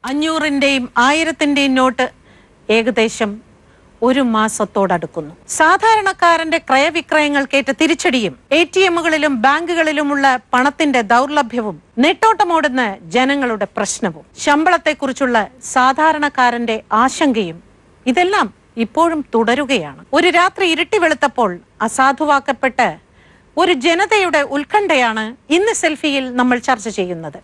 500-ന്റെയും 1000-ന്റെയും not ഏകദേശം ഒരു മാസത്തോടടുക്കുന്നു. സാധാരണക്കാരന്റെ ക്രയവിക്രയങ്ങൾക്കേറ്റ തിരിച്ചടിയും ATM-കളിലും ബാങ്കുകളിലുമുള്ള പണത്തിന്റെ ദൗർലഭ്യവും നെട്ടോട്ടമോടുന്ന ജനങ്ങളുടെ പ്രശ്നവും ശമ്പളത്തെക്കുറിച്ചുള്ള സാധാരണക്കാരന്റെ ആശങ്കയും ഇതെല്ലാം ഇപ്പോഴും തുടരുകയാണ്. ഒരു രാത്രി ഇരുട്ടി വെളുത്തപ്പോൾ അസാധുവാക്കപ്പെട്ട ഒരു ജനതയുടെ ഉത്കണ്ഠയാണ് ഇന്ന് സെൽഫിയിൽ നമ്മൾ ചർച്ച ചെയ്യുന്നത്.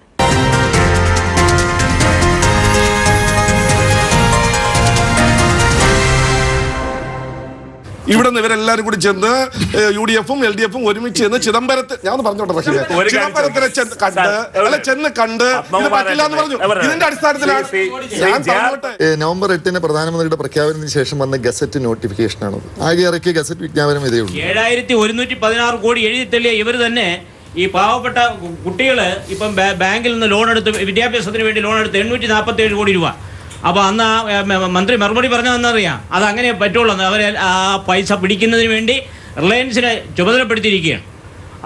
ഇവിടെ നിന്ന് ഇവരെല്ലാരും കൂടി ചെന്ന് UDF-ഉം LDF-ഉം ഒരുമിച്ച് ചെന്ന് ചിദംബരത്ത് ഞാൻ പറഞ്ഞോട്ടെ ചിദംബരത്തിനെ ചെന്ന് കണ്ട് ഇത് പറ്റില്ല എന്ന് പറഞ്ഞു. ഇതിന്റെ അടിസ്ഥാനത്തിലാണ് നവംബർ 8 പ്രധാനമന്ത്രിയുടെ പ്രഖ്യാപനത്തിന് ശേഷം വന്ന ഗസറ്റ് നോട്ടിഫിക്കേഷനാണ്. ആകെ ഇറക്കിയ ഗസറ്റ് വിജ്ഞാപനം ഇതേ ഉള്ളൂ. 7116 കോടി എഴുതി തള്ളിയ ഇവർ തന്നെ ഈ പാവപ്പെട്ട കുട്ടികള് ഇപ്പം ബാങ്കിൽ നിന്ന് ലോൺ എടുത്ത് വിദ്യാഭ്യാസത്തിന് വേണ്ടി ലോൺ എടുത്ത് 847 കോടി രൂപ. അപ്പോൾ അന്ന് മന്ത്രി മറുപടി പറഞ്ഞതെന്നറിയാം, അതങ്ങനെ പറ്റുള്ളൂ. അവരെ ആ പൈസ പിടിക്കുന്നതിന് വേണ്ടി റിലയൻസിനെ ചുമതലപ്പെടുത്തിയിരിക്കുകയാണ്.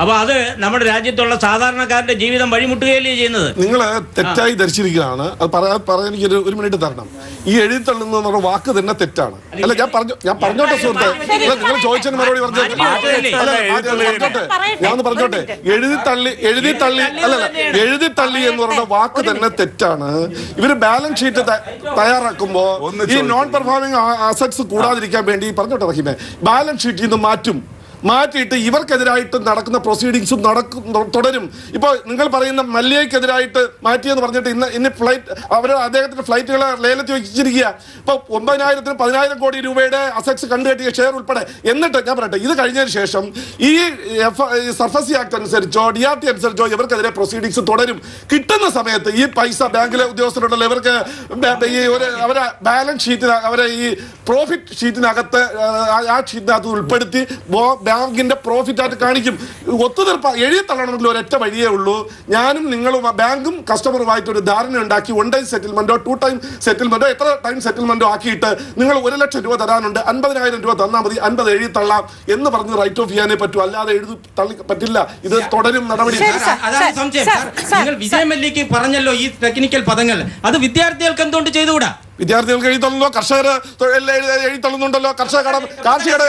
അപ്പോൾ അത് നമ്മുടെ രാജ്യത്തുള്ള സാധാരണക്കാരുടെ ജീവിതം വഴിമുട്ടുകയല്ലേ ചെയ്യുന്നത്. നിങ്ങൾ തെറ്റായി ധരിച്ചിരിക്കുകയാണ്. അത് പറയാൻ എനിക്ക് ഒരു മിനിറ്റ് തരണം. ഈ എഴുതിത്തള്ളുന്ന വാക്ക് തന്നെ തെറ്റാണ്. അല്ല ഞാൻ പറഞ്ഞോട്ടെ സുഹൃത്തെ, നിങ്ങൾ ചോദിച്ചതിന് മറുപടി ഞാൻ പറഞ്ഞോട്ടെ. എഴുതിത്തള്ളി എന്ന് പറയുന്ന വാക്ക് തന്നെ തെറ്റാണ്. ഇവര് ബാലൻസ് ഷീറ്റ് തയ്യാറാക്കുമ്പോ ഈ നോൺ പെർഫോമിംഗ് അസറ്റ്സ് കൂടാതിരിക്കാൻ വേണ്ടി പറഞ്ഞോട്ടെ റഹീമെ, ബാലൻസ് ഷീറ്റിൽ നിന്ന് മാറ്റിയിട്ട് ഇവർക്കെതിരായിട്ട് നടക്കുന്ന പ്രൊസീഡിങ്സും തുടരും. ഇപ്പോൾ നിങ്ങൾ പറയുന്ന മല്യയ്ക്കെതിരായിട്ട് മാറ്റിയെന്ന് പറഞ്ഞിട്ട് ഇന്ന് ഫ്ലൈറ്റ് അദ്ദേഹത്തിന്റെ ഫ്ലൈറ്റുകളെ ലേലത്തിൽ വെച്ചിരിക്കുക. ഇപ്പോൾ 9000-നും 10,000 കോടി രൂപയുടെ അസറ്റ്സ് കണ്ടുകെട്ടിയ ഷെയർ ഉൾപ്പെടെ. എന്നിട്ട് ഞാൻ പറയട്ടെ, ഇത് കഴിഞ്ഞതിന് ശേഷം ഈ സർഫസി ആക്ട് അനുസരിച്ചോ DRT അനുസരിച്ചോ ഇവർക്കെതിരെ പ്രൊസീഡിങ്സ് തുടരും. കിട്ടുന്ന സമയത്ത് ഈ പൈസ ബാങ്കിലെ ഉദ്യോഗസ്ഥരുണ്ടല്ലോ, ഇവർക്ക് ഈ അവരെ ബാലൻസ് ഷീറ്റിന് അവരെ ഈ പ്രോഫിറ്റ് ഷീറ്റിനകത്ത് ആ ഷീറ്റിനകത്ത് ഉൾപ്പെടുത്തി ബാങ്കിന്റെ പ്രോഫിറ്റ് ആയിട്ട് കാണിക്കും. ഒത്തുതീർപ്പ് എഴുതിത്തള്ളണമെങ്കിൽ ഒരൊറ്റ വഴിയേ ഉള്ളൂ. ഞാനും നിങ്ങളും ബാങ്കും കസ്റ്റമറുമായിട്ട് ഒരു ധാരണ ഉണ്ടാക്കി 1 ടൈം സെറ്റിൽമെന്റോ 2 ടൈം സെറ്റിൽമെന്റോ എത്ര ടൈം സെറ്റിൽമെന്റോ ആക്കിയിട്ട് നിങ്ങൾ 1 ലക്ഷം രൂപ തരാനുണ്ട്, 50,000 രൂപ തന്നാൽ മതി, 50 എഴുതിത്തള്ളാം എന്ന് പറഞ്ഞ് റൈറ്റ് ഓഫ് ചെയ്യാനേ പറ്റൂ. അല്ലാതെ തള്ളി പറ്റില്ല. ഇത് തുടരും നടപടി. അതാണ് സംശയം. നിങ്ങൾ വിജയമല്ലിക്ക് പറഞ്ഞല്ലോ ഈ ടെക്നിക്കൽ പദങ്ങൾ, അത് വിദ്യാർത്ഥികൾക്ക് എന്തുകൊണ്ട് ചെയ്തുകൂടാ? വിദ്യാർത്ഥികൾക്ക് എഴുതിത്തള്ളുന്നോ, കർഷകർ എഴുതിത്തള്ളുന്നുണ്ടല്ലോ. കാർഷിക കടം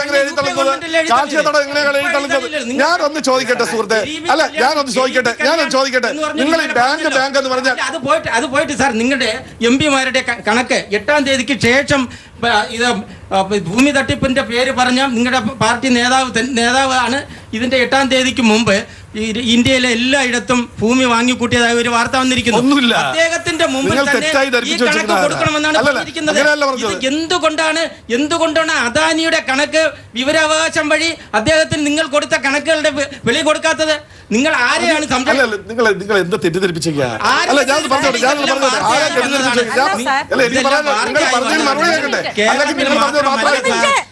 എങ്ങനെ എഴുതിത്തള്ളുന്നത്? കാർഷിക കടം എങ്ങനെയാണ് എഴുതിത്തള്ളുന്നത്? ഞാനൊന്ന് ചോദിക്കട്ടെ സുഹൃത്തെ, അല്ല ഞാനൊന്ന് ചോദിക്കട്ടെ, നിങ്ങൾ ഈ ബാങ്ക് എന്ന് പറഞ്ഞാൽ അത് പോയിട്ട് സാർ, നിങ്ങളുടെ MP-മാരുടെ കണക്ക് 8-ാം തീയതിക്ക് ശേഷം ഇത് ഭൂമി തട്ടിപ്പിന്റെ പേര് പറഞ്ഞ നിങ്ങളുടെ പാർട്ടി നേതാവ് ആണ് ഇതിന്റെ 8-ാം തീയതിക്ക് മുമ്പ് ഇന്ത്യയിലെ എല്ലായിടത്തും ഭൂമി വാങ്ങിക്കൂട്ടിയതായ ഒരു വാർത്ത വന്നിരിക്കുന്നു. അദ്ദേഹത്തിന്റെ മുമ്പിൽ തന്നെ ഈ കണക്ക് കൊടുക്കണമെന്നാണ് പറഞ്ഞിരിക്കുന്നത്. എന്തുകൊണ്ടാണ് അദാനിയുടെ കണക്ക് വിവരാവകാശം വഴി അദ്ദേഹത്തിന് നിങ്ങൾ കൊടുത്ത കണക്കുകളുടെ വെളി കൊടുക്കാത്തത്? നിങ്ങൾ ആരെയാണ് നിങ്ങൾ എന്ത് തെറ്റിദ്ധരിപ്പിക്കുക?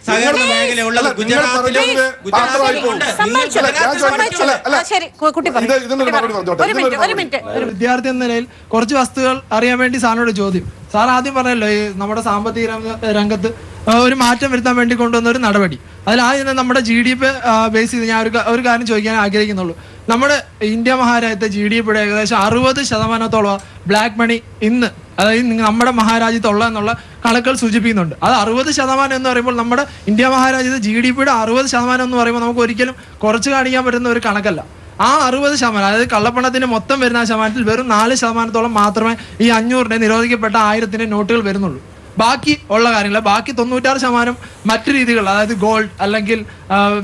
സഹകരണ മേഖലയുള്ള ഗുജറാത്തിലെ വിദ്യാർത്ഥി എന്ന നിലയിൽ കുറച്ച് വസ്തുക്കൾ അറിയാൻ വേണ്ടി സാറിനോട് ചോദ്യം. സാർ ആദ്യം പറഞ്ഞല്ലോ, ഈ നമ്മുടെ സാമ്പത്തിക രംഗത്ത് ഒരു മാറ്റം വരുത്താൻ വേണ്ടി കൊണ്ടുവന്ന ഒരു നടപടി. അതിലാദ്യം നമ്മുടെ GDP ബേസ് ചെയ്ത് ഞാൻ ഒരു കാര്യം ചോദിക്കാൻ ആഗ്രഹിക്കുന്നുള്ളൂ. നമ്മുടെ ഇന്ത്യ മഹാരാജ്യത്തെ GDP-യുടെ ഏകദേശം 60% ബ്ലാക്ക് മണി ഇന്ന്, അതായത് നമ്മുടെ മഹാരാജ്യത്തുള്ള എന്നുള്ള കണക്കുകൾ സൂചിപ്പിക്കുന്നുണ്ട്. അത് 60% എന്ന് പറയുമ്പോൾ നമ്മുടെ ഇന്ത്യ മഹാരാജ്യത്തെ GDP-യുടെ 60% എന്ന് പറയുമ്പോൾ നമുക്ക് ഒരിക്കലും കുറച്ച് കാണിക്കാൻ പറ്റുന്ന ഒരു കണക്കല്ല. ആ 60%, അതായത് കള്ളപ്പണത്തിന്റെ മൊത്തം വരുന്ന ശതമാനത്തിൽ വെറും 4% മാത്രമേ ഈ 500-ന്റെ നിരോധിക്കപ്പെട്ട 1000-ന്റെ നോട്ടുകൾ വരുന്നുള്ളൂ. ബാക്കി ഉള്ള കാര്യങ്ങൾ, ബാക്കി 96% മറ്റു രീതികൾ, അതായത് ഗോൾഡ് അല്ലെങ്കിൽ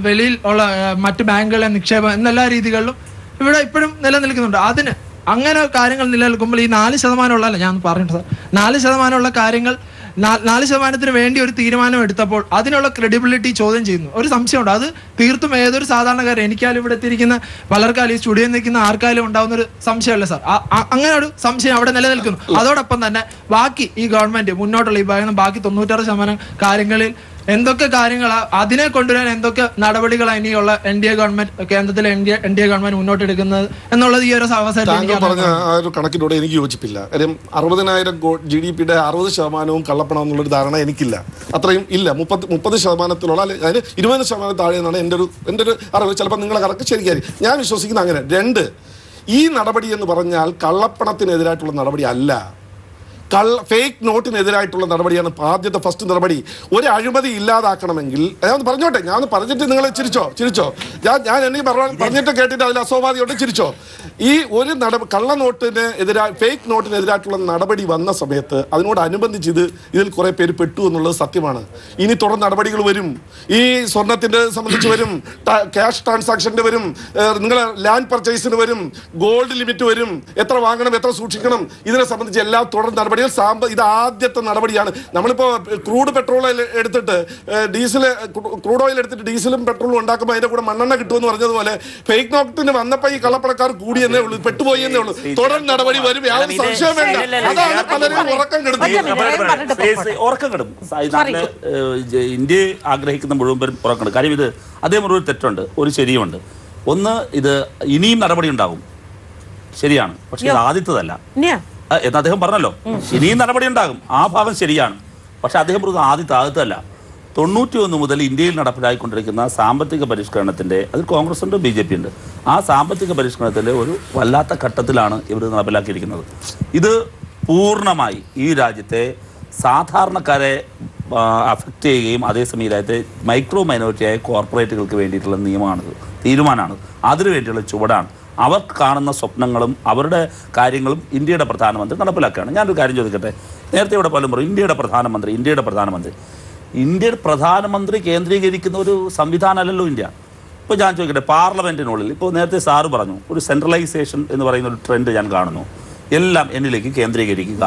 വെളിയിൽ ഉള്ള മറ്റ് ബാങ്കുകളിലെ നിക്ഷേപം എന്നെല്ലാ രീതികളിലും ഇവിടെ ഇപ്പോഴും നിലനിൽക്കുന്നുണ്ട്. അതിന് അങ്ങനെ കാര്യങ്ങൾ നിലനിൽക്കുമ്പോൾ ഈ 4% ഉള്ളതല്ല ഞാൻ പറഞ്ഞിട്ട്, 4% ഉള്ള കാര്യങ്ങൾ 4% വേണ്ടി ഒരു തീരുമാനം എടുത്തപ്പോൾ അതിനുള്ള ക്രെഡിബിലിറ്റി ചോദ്യം ചെയ്യുന്നു. ഒരു സംശയമുണ്ട്. അത് തീർത്തും ഏതൊരു സാധാരണക്കാരൻ, എനിക്കാലും ഇവിടെ എത്തിയിരിക്കുന്ന പലർക്കാലും ഈ സ്റ്റുഡിയോയിൽ നിൽക്കുന്ന ആർക്കാലും ഉണ്ടാകുന്ന ഒരു സംശയമല്ല സാർ. അങ്ങനെ ഒരു സംശയം അവിടെ നിലനിൽക്കുന്നു. അതോടൊപ്പം തന്നെ ബാക്കി ഈ ഗവൺമെന്റ് മുന്നോട്ടുള്ള ഈ പറയുന്ന ബാക്കി 96% കാര്യങ്ങളിൽ എന്തൊക്കെ കാര്യങ്ങളാ, അതിനെ കൊണ്ടുവരാൻ എന്തൊക്കെ നടപടികളാണ് ഇനിയുള്ള NDA ഗവൺമെന്റ്, കേന്ദ്രത്തിലെ NDA ഗവൺമെന്റ് മുന്നോട്ടെടുക്കുന്നത് എന്നുള്ളത് ഈ ഒരു അവസരത്തിൽ പറഞ്ഞ ആ ഒരു കണക്കിനോട് എനിക്ക് യോജിപ്പില്ല. കാര്യം 60,000 GDP-യുടെ 60% കള്ളപ്പണം എന്നുള്ളൊരു ധാരണ എനിക്കില്ല. അത്രയും ഇല്ല. 30% അതിന് 20% താഴെ എന്നാണ് എൻ്റെ ഒരു അറിവ്. ചിലപ്പോൾ നിങ്ങളെ കണക്ക് ശരിയായിരിക്കും. ഞാൻ വിശ്വസിക്കുന്നത് അങ്ങനെ. 2, ഈ നടപടി എന്ന് പറഞ്ഞാൽ കള്ളപ്പണത്തിനെതിരായിട്ടുള്ള നടപടി അല്ല. ഫേക്ക് നോട്ടിനെതിരായിട്ടുള്ള നടപടിയാണ് ആദ്യത്തെ ഫസ്റ്റ് നടപടി. ഒരു അഴിമതി ഇല്ലാതാക്കണമെങ്കിൽ ഞാൻ പറഞ്ഞോട്ടെ, ഞാൻ പറഞ്ഞിട്ട് നിങ്ങൾ ചിരിച്ചോ ഞാൻ എനിക്ക് പറഞ്ഞിട്ട് കേട്ടിട്ട് അതിൽ അസ്വാഭാവികമായിട്ട് ചിരിച്ചോ. ഈ ഒരു കള്ളനോട്ടിന് എതിരായി ഫേക്ക് നോട്ടിനെതിരായിട്ടുള്ള നടപടി വന്ന സമയത്ത് അതിനോടനുബന്ധിച്ച് ഇതിൽ കുറെ പേര് പെട്ടു എന്നുള്ളത് സത്യമാണ്. ഇനി തുടർ നടപടികൾ വരും. ഈ സ്വർണത്തിന്റെ സംബന്ധിച്ച് വരും, ക്യാഷ് ട്രാൻസാക്ഷന്റെ വരും, നിങ്ങൾ ലാൻഡ് പർച്ചേസിന് വരും, ഗോൾഡ് ലിമിറ്റ് വരും, എത്ര വാങ്ങണം എത്ര സൂക്ഷിക്കണം, ഇതിനെ സംബന്ധിച്ച് എല്ലാ തുടർ നടപടികൾ ഇത് ആദ്യത്തെ നടപടിയാണ്. നമ്മളിപ്പോ ക്രൂഡ് പെട്രോൾ എടുത്തിട്ട് ക്രൂഡ് ഓയിൽ എടുത്തിട്ട് ഡീസലും പെട്രോളും ഉണ്ടാക്കുമ്പോൾ അതിന്റെ കൂടെ മണ്ണെണ്ണ കിട്ടുമെന്ന് പറഞ്ഞതുപോലെ ഫേക്ക് നോട്ടിന് വന്നപ്പോ ഈ കള്ളപ്പണക്കാർ കൂടി എന്നേ ഉള്ളൂ, പെട്ടുപോയി എന്നേ ഉള്ളൂ. തുടർ നടപടി വരും, യാതൊരു സംശയം വേണ്ട. അതാണ് പലരും ഉറക്കം കെടുന്നത്. ഇന്ത്യ ആഗ്രഹിക്കുന്ന മുഴുവൻ പേരും ഉറക്കണം. കാര്യം ഇത് അദ്ദേഹം ഒരു തെറ്റുണ്ട്, ഒരു ശരിയുമുണ്ട്. ഒന്ന്, ഇത് ഇനിയും നടപടി ഉണ്ടാകും, ശരിയാണ്. പക്ഷെ ഇത് ആദ്യത്തതല്ല എന്ന് അദ്ദേഹം പറഞ്ഞല്ലോ. ഇനിയും നടപടി ഉണ്ടാകും, ആ ഭാഗം ശരിയാണ്. പക്ഷെ അദ്ദേഹം പറഞ്ഞത് ആദ്യത്തല്ല. 91 മുതൽ ഇന്ത്യയിൽ നടപ്പിലായിക്കൊണ്ടിരിക്കുന്ന സാമ്പത്തിക പരിഷ്കരണത്തിൻ്റെ, അതിൽ കോൺഗ്രസ് ഉണ്ട്, BJP ഉണ്ട്, ആ സാമ്പത്തിക പരിഷ്കരണത്തിൻ്റെ ഒരു വല്ലാത്ത ഘട്ടത്തിലാണ് ഇവർ നടപ്പിലാക്കിയിരിക്കുന്നത്. ഇത് പൂർണ്ണമായി ഈ രാജ്യത്തെ സാധാരണക്കാരെ അഫക്റ്റ് ചെയ്യുകയും അതേസമയം രാജ്യത്തെ മൈക്രോ മൈനോറിറ്റിയായ കോർപ്പറേറ്റുകൾക്ക് വേണ്ടിയിട്ടുള്ള തീരുമാനമാണ്. അതിനു വേണ്ടിയുള്ള ചുവടാണ്. അവർ കാണുന്ന സ്വപ്നങ്ങളും അവരുടെ കാര്യങ്ങളും ഇന്ത്യയുടെ പ്രധാനമന്ത്രി നടപ്പിലാക്കുകയാണ്. ഞാനൊരു കാര്യം ചോദിക്കട്ടെ. നേരത്തെ ഇവിടെ പലരും പറയും ഇന്ത്യയുടെ പ്രധാനമന്ത്രി കേന്ദ്രീകരിക്കുന്ന ഒരു സംവിധാനമല്ലല്ലോ ഇന്ത്യ. ഇപ്പോൾ ഞാൻ ചോദിക്കട്ടെ, പാർലമെൻറ്റിനുള്ളിൽ ഇപ്പോൾ നേരത്തെ സാറ് പറഞ്ഞു ഒരു സെൻട്രലൈസേഷൻ എന്ന് പറയുന്ന ഒരു ട്രെൻഡ് ഞാൻ കാണുന്നു. എല്ലാം എന്നിലേക്ക് കേന്ദ്രീകരിക്കുക,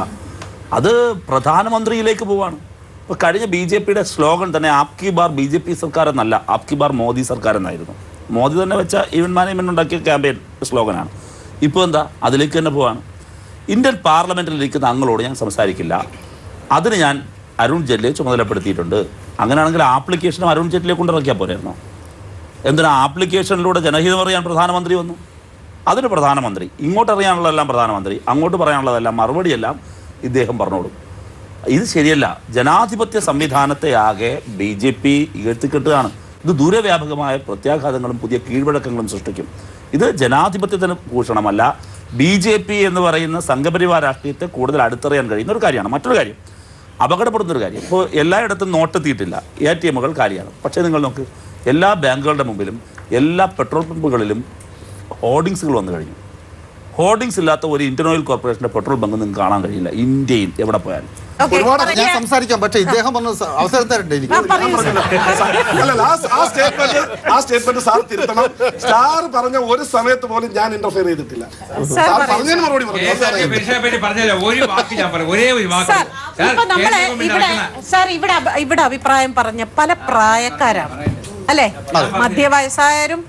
അത് പ്രധാനമന്ത്രിയിലേക്ക് പോവാണ്. ഇപ്പോൾ കഴിഞ്ഞ BJPയുടെ സ്ലോഗൻ തന്നെ ആപ്കി ബാർ BJP സർക്കാർ എന്നല്ല, ആപ്കി ബാർ മോദി സർക്കാർ എന്നായിരുന്നു. മോദി തന്നെ വെച്ച ഈവൻ മാനേജ്മെൻറ്റ് ഉണ്ടാക്കിയ ക്യാമ്പയിൻ സ്ലോഗനാണ്. ഇപ്പോൾ എന്താ, അതിലേക്ക് തന്നെ പോവാണ്. ഇന്ത്യൻ പാർലമെൻറ്റിലിരിക്കുന്ന അംഗങ്ങളോട് ഞാൻ സംസാരിക്കില്ല, അതിന് ഞാൻ അരുൺ ജെയ്റ്റ്ലിയെ ചുമതലപ്പെടുത്തിയിട്ടുണ്ട്. അങ്ങനെയാണെങ്കിൽ ആപ്ലിക്കേഷനും അരുൺ ജെയ്റ്റ്ലിയെ കൊണ്ടിറക്കിയാൽ പോരായിരുന്നോ? എന്തിനാ ആപ്ലിക്കേഷനിലൂടെ ജനഹിതം അറിയാൻ പ്രധാനമന്ത്രി വന്നു? അതിന് പ്രധാനമന്ത്രി ഇങ്ങോട്ട് അറിയാനുള്ളതെല്ലാം പ്രധാനമന്ത്രി, അങ്ങോട്ട് പറയാനുള്ളതെല്ലാം മറുപടിയെല്ലാം ഇദ്ദേഹം പറഞ്ഞോളും. ഇത് ശരിയല്ല. ജനാധിപത്യ സംവിധാനത്തെ ആകെ BJP ഇകഴ്ത്തിക്കെട്ടുകയാണ്. ഇത് ദൂരവ്യാപകമായ പ്രത്യാഘാതങ്ങളും പുതിയ കീഴ്വഴക്കങ്ങളും സൃഷ്ടിക്കും. ഇത് ജനാധിപത്യത്തിന് ഭൂഷണമല്ല. BJP എന്ന് പറയുന്ന സംഘപരിവാർ രാഷ്ട്രീയത്തെ കൂടുതൽ അടുത്തറിയാൻ കഴിയുന്ന ഒരു കാര്യമാണ്. മറ്റൊരു കാര്യം, അപകടപ്പെടുന്നൊരു കാര്യം, ഇപ്പോൾ എല്ലായിടത്തും നോട്ടെത്തിയിട്ടില്ല, ATMകൾ കാര്യമാണ്. പക്ഷേ നിങ്ങൾ നോക്ക്, എല്ലാ ബാങ്കുകളുടെ മുമ്പിലും എല്ലാ പെട്രോൾ പമ്പുകളിലും ഹോർഡിങ്സുകൾ വന്നു കഴിഞ്ഞു. ഹോർഡിങ്സ് ഇല്ലാത്ത ഒരു ഇന്ത്യൻ ഓയിൽ കോർപ്പറേഷൻ്റെ പെട്രോൾ ബങ്ക് നിങ്ങൾക്ക് കാണാൻ കഴിയില്ല ഇന്ത്യയിൽ എവിടെ പോയാലും. ഒരുപാട് ഞാൻ സംസാരിക്കാം, പക്ഷേ ഇദ്ദേഹം പറഞ്ഞ അവസരം തരണ്ടേ എനിക്ക്? ആ സ്റ്റേറ്റ്മെന്റ് സാർ തിരുത്തണം. സാർ പറഞ്ഞ ഒരു സമയത്ത് പോലും ഞാൻ ഇന്റർഫിയർ ചെയ്തിട്ടില്ല. സാർ പറഞ്ഞതിന് മറുപടി ഇവിടെ അഭിപ്രായം പറഞ്ഞ പല പ്രായക്കാരാണ് അല്ലെ, മധ്യവയസ്സായവരും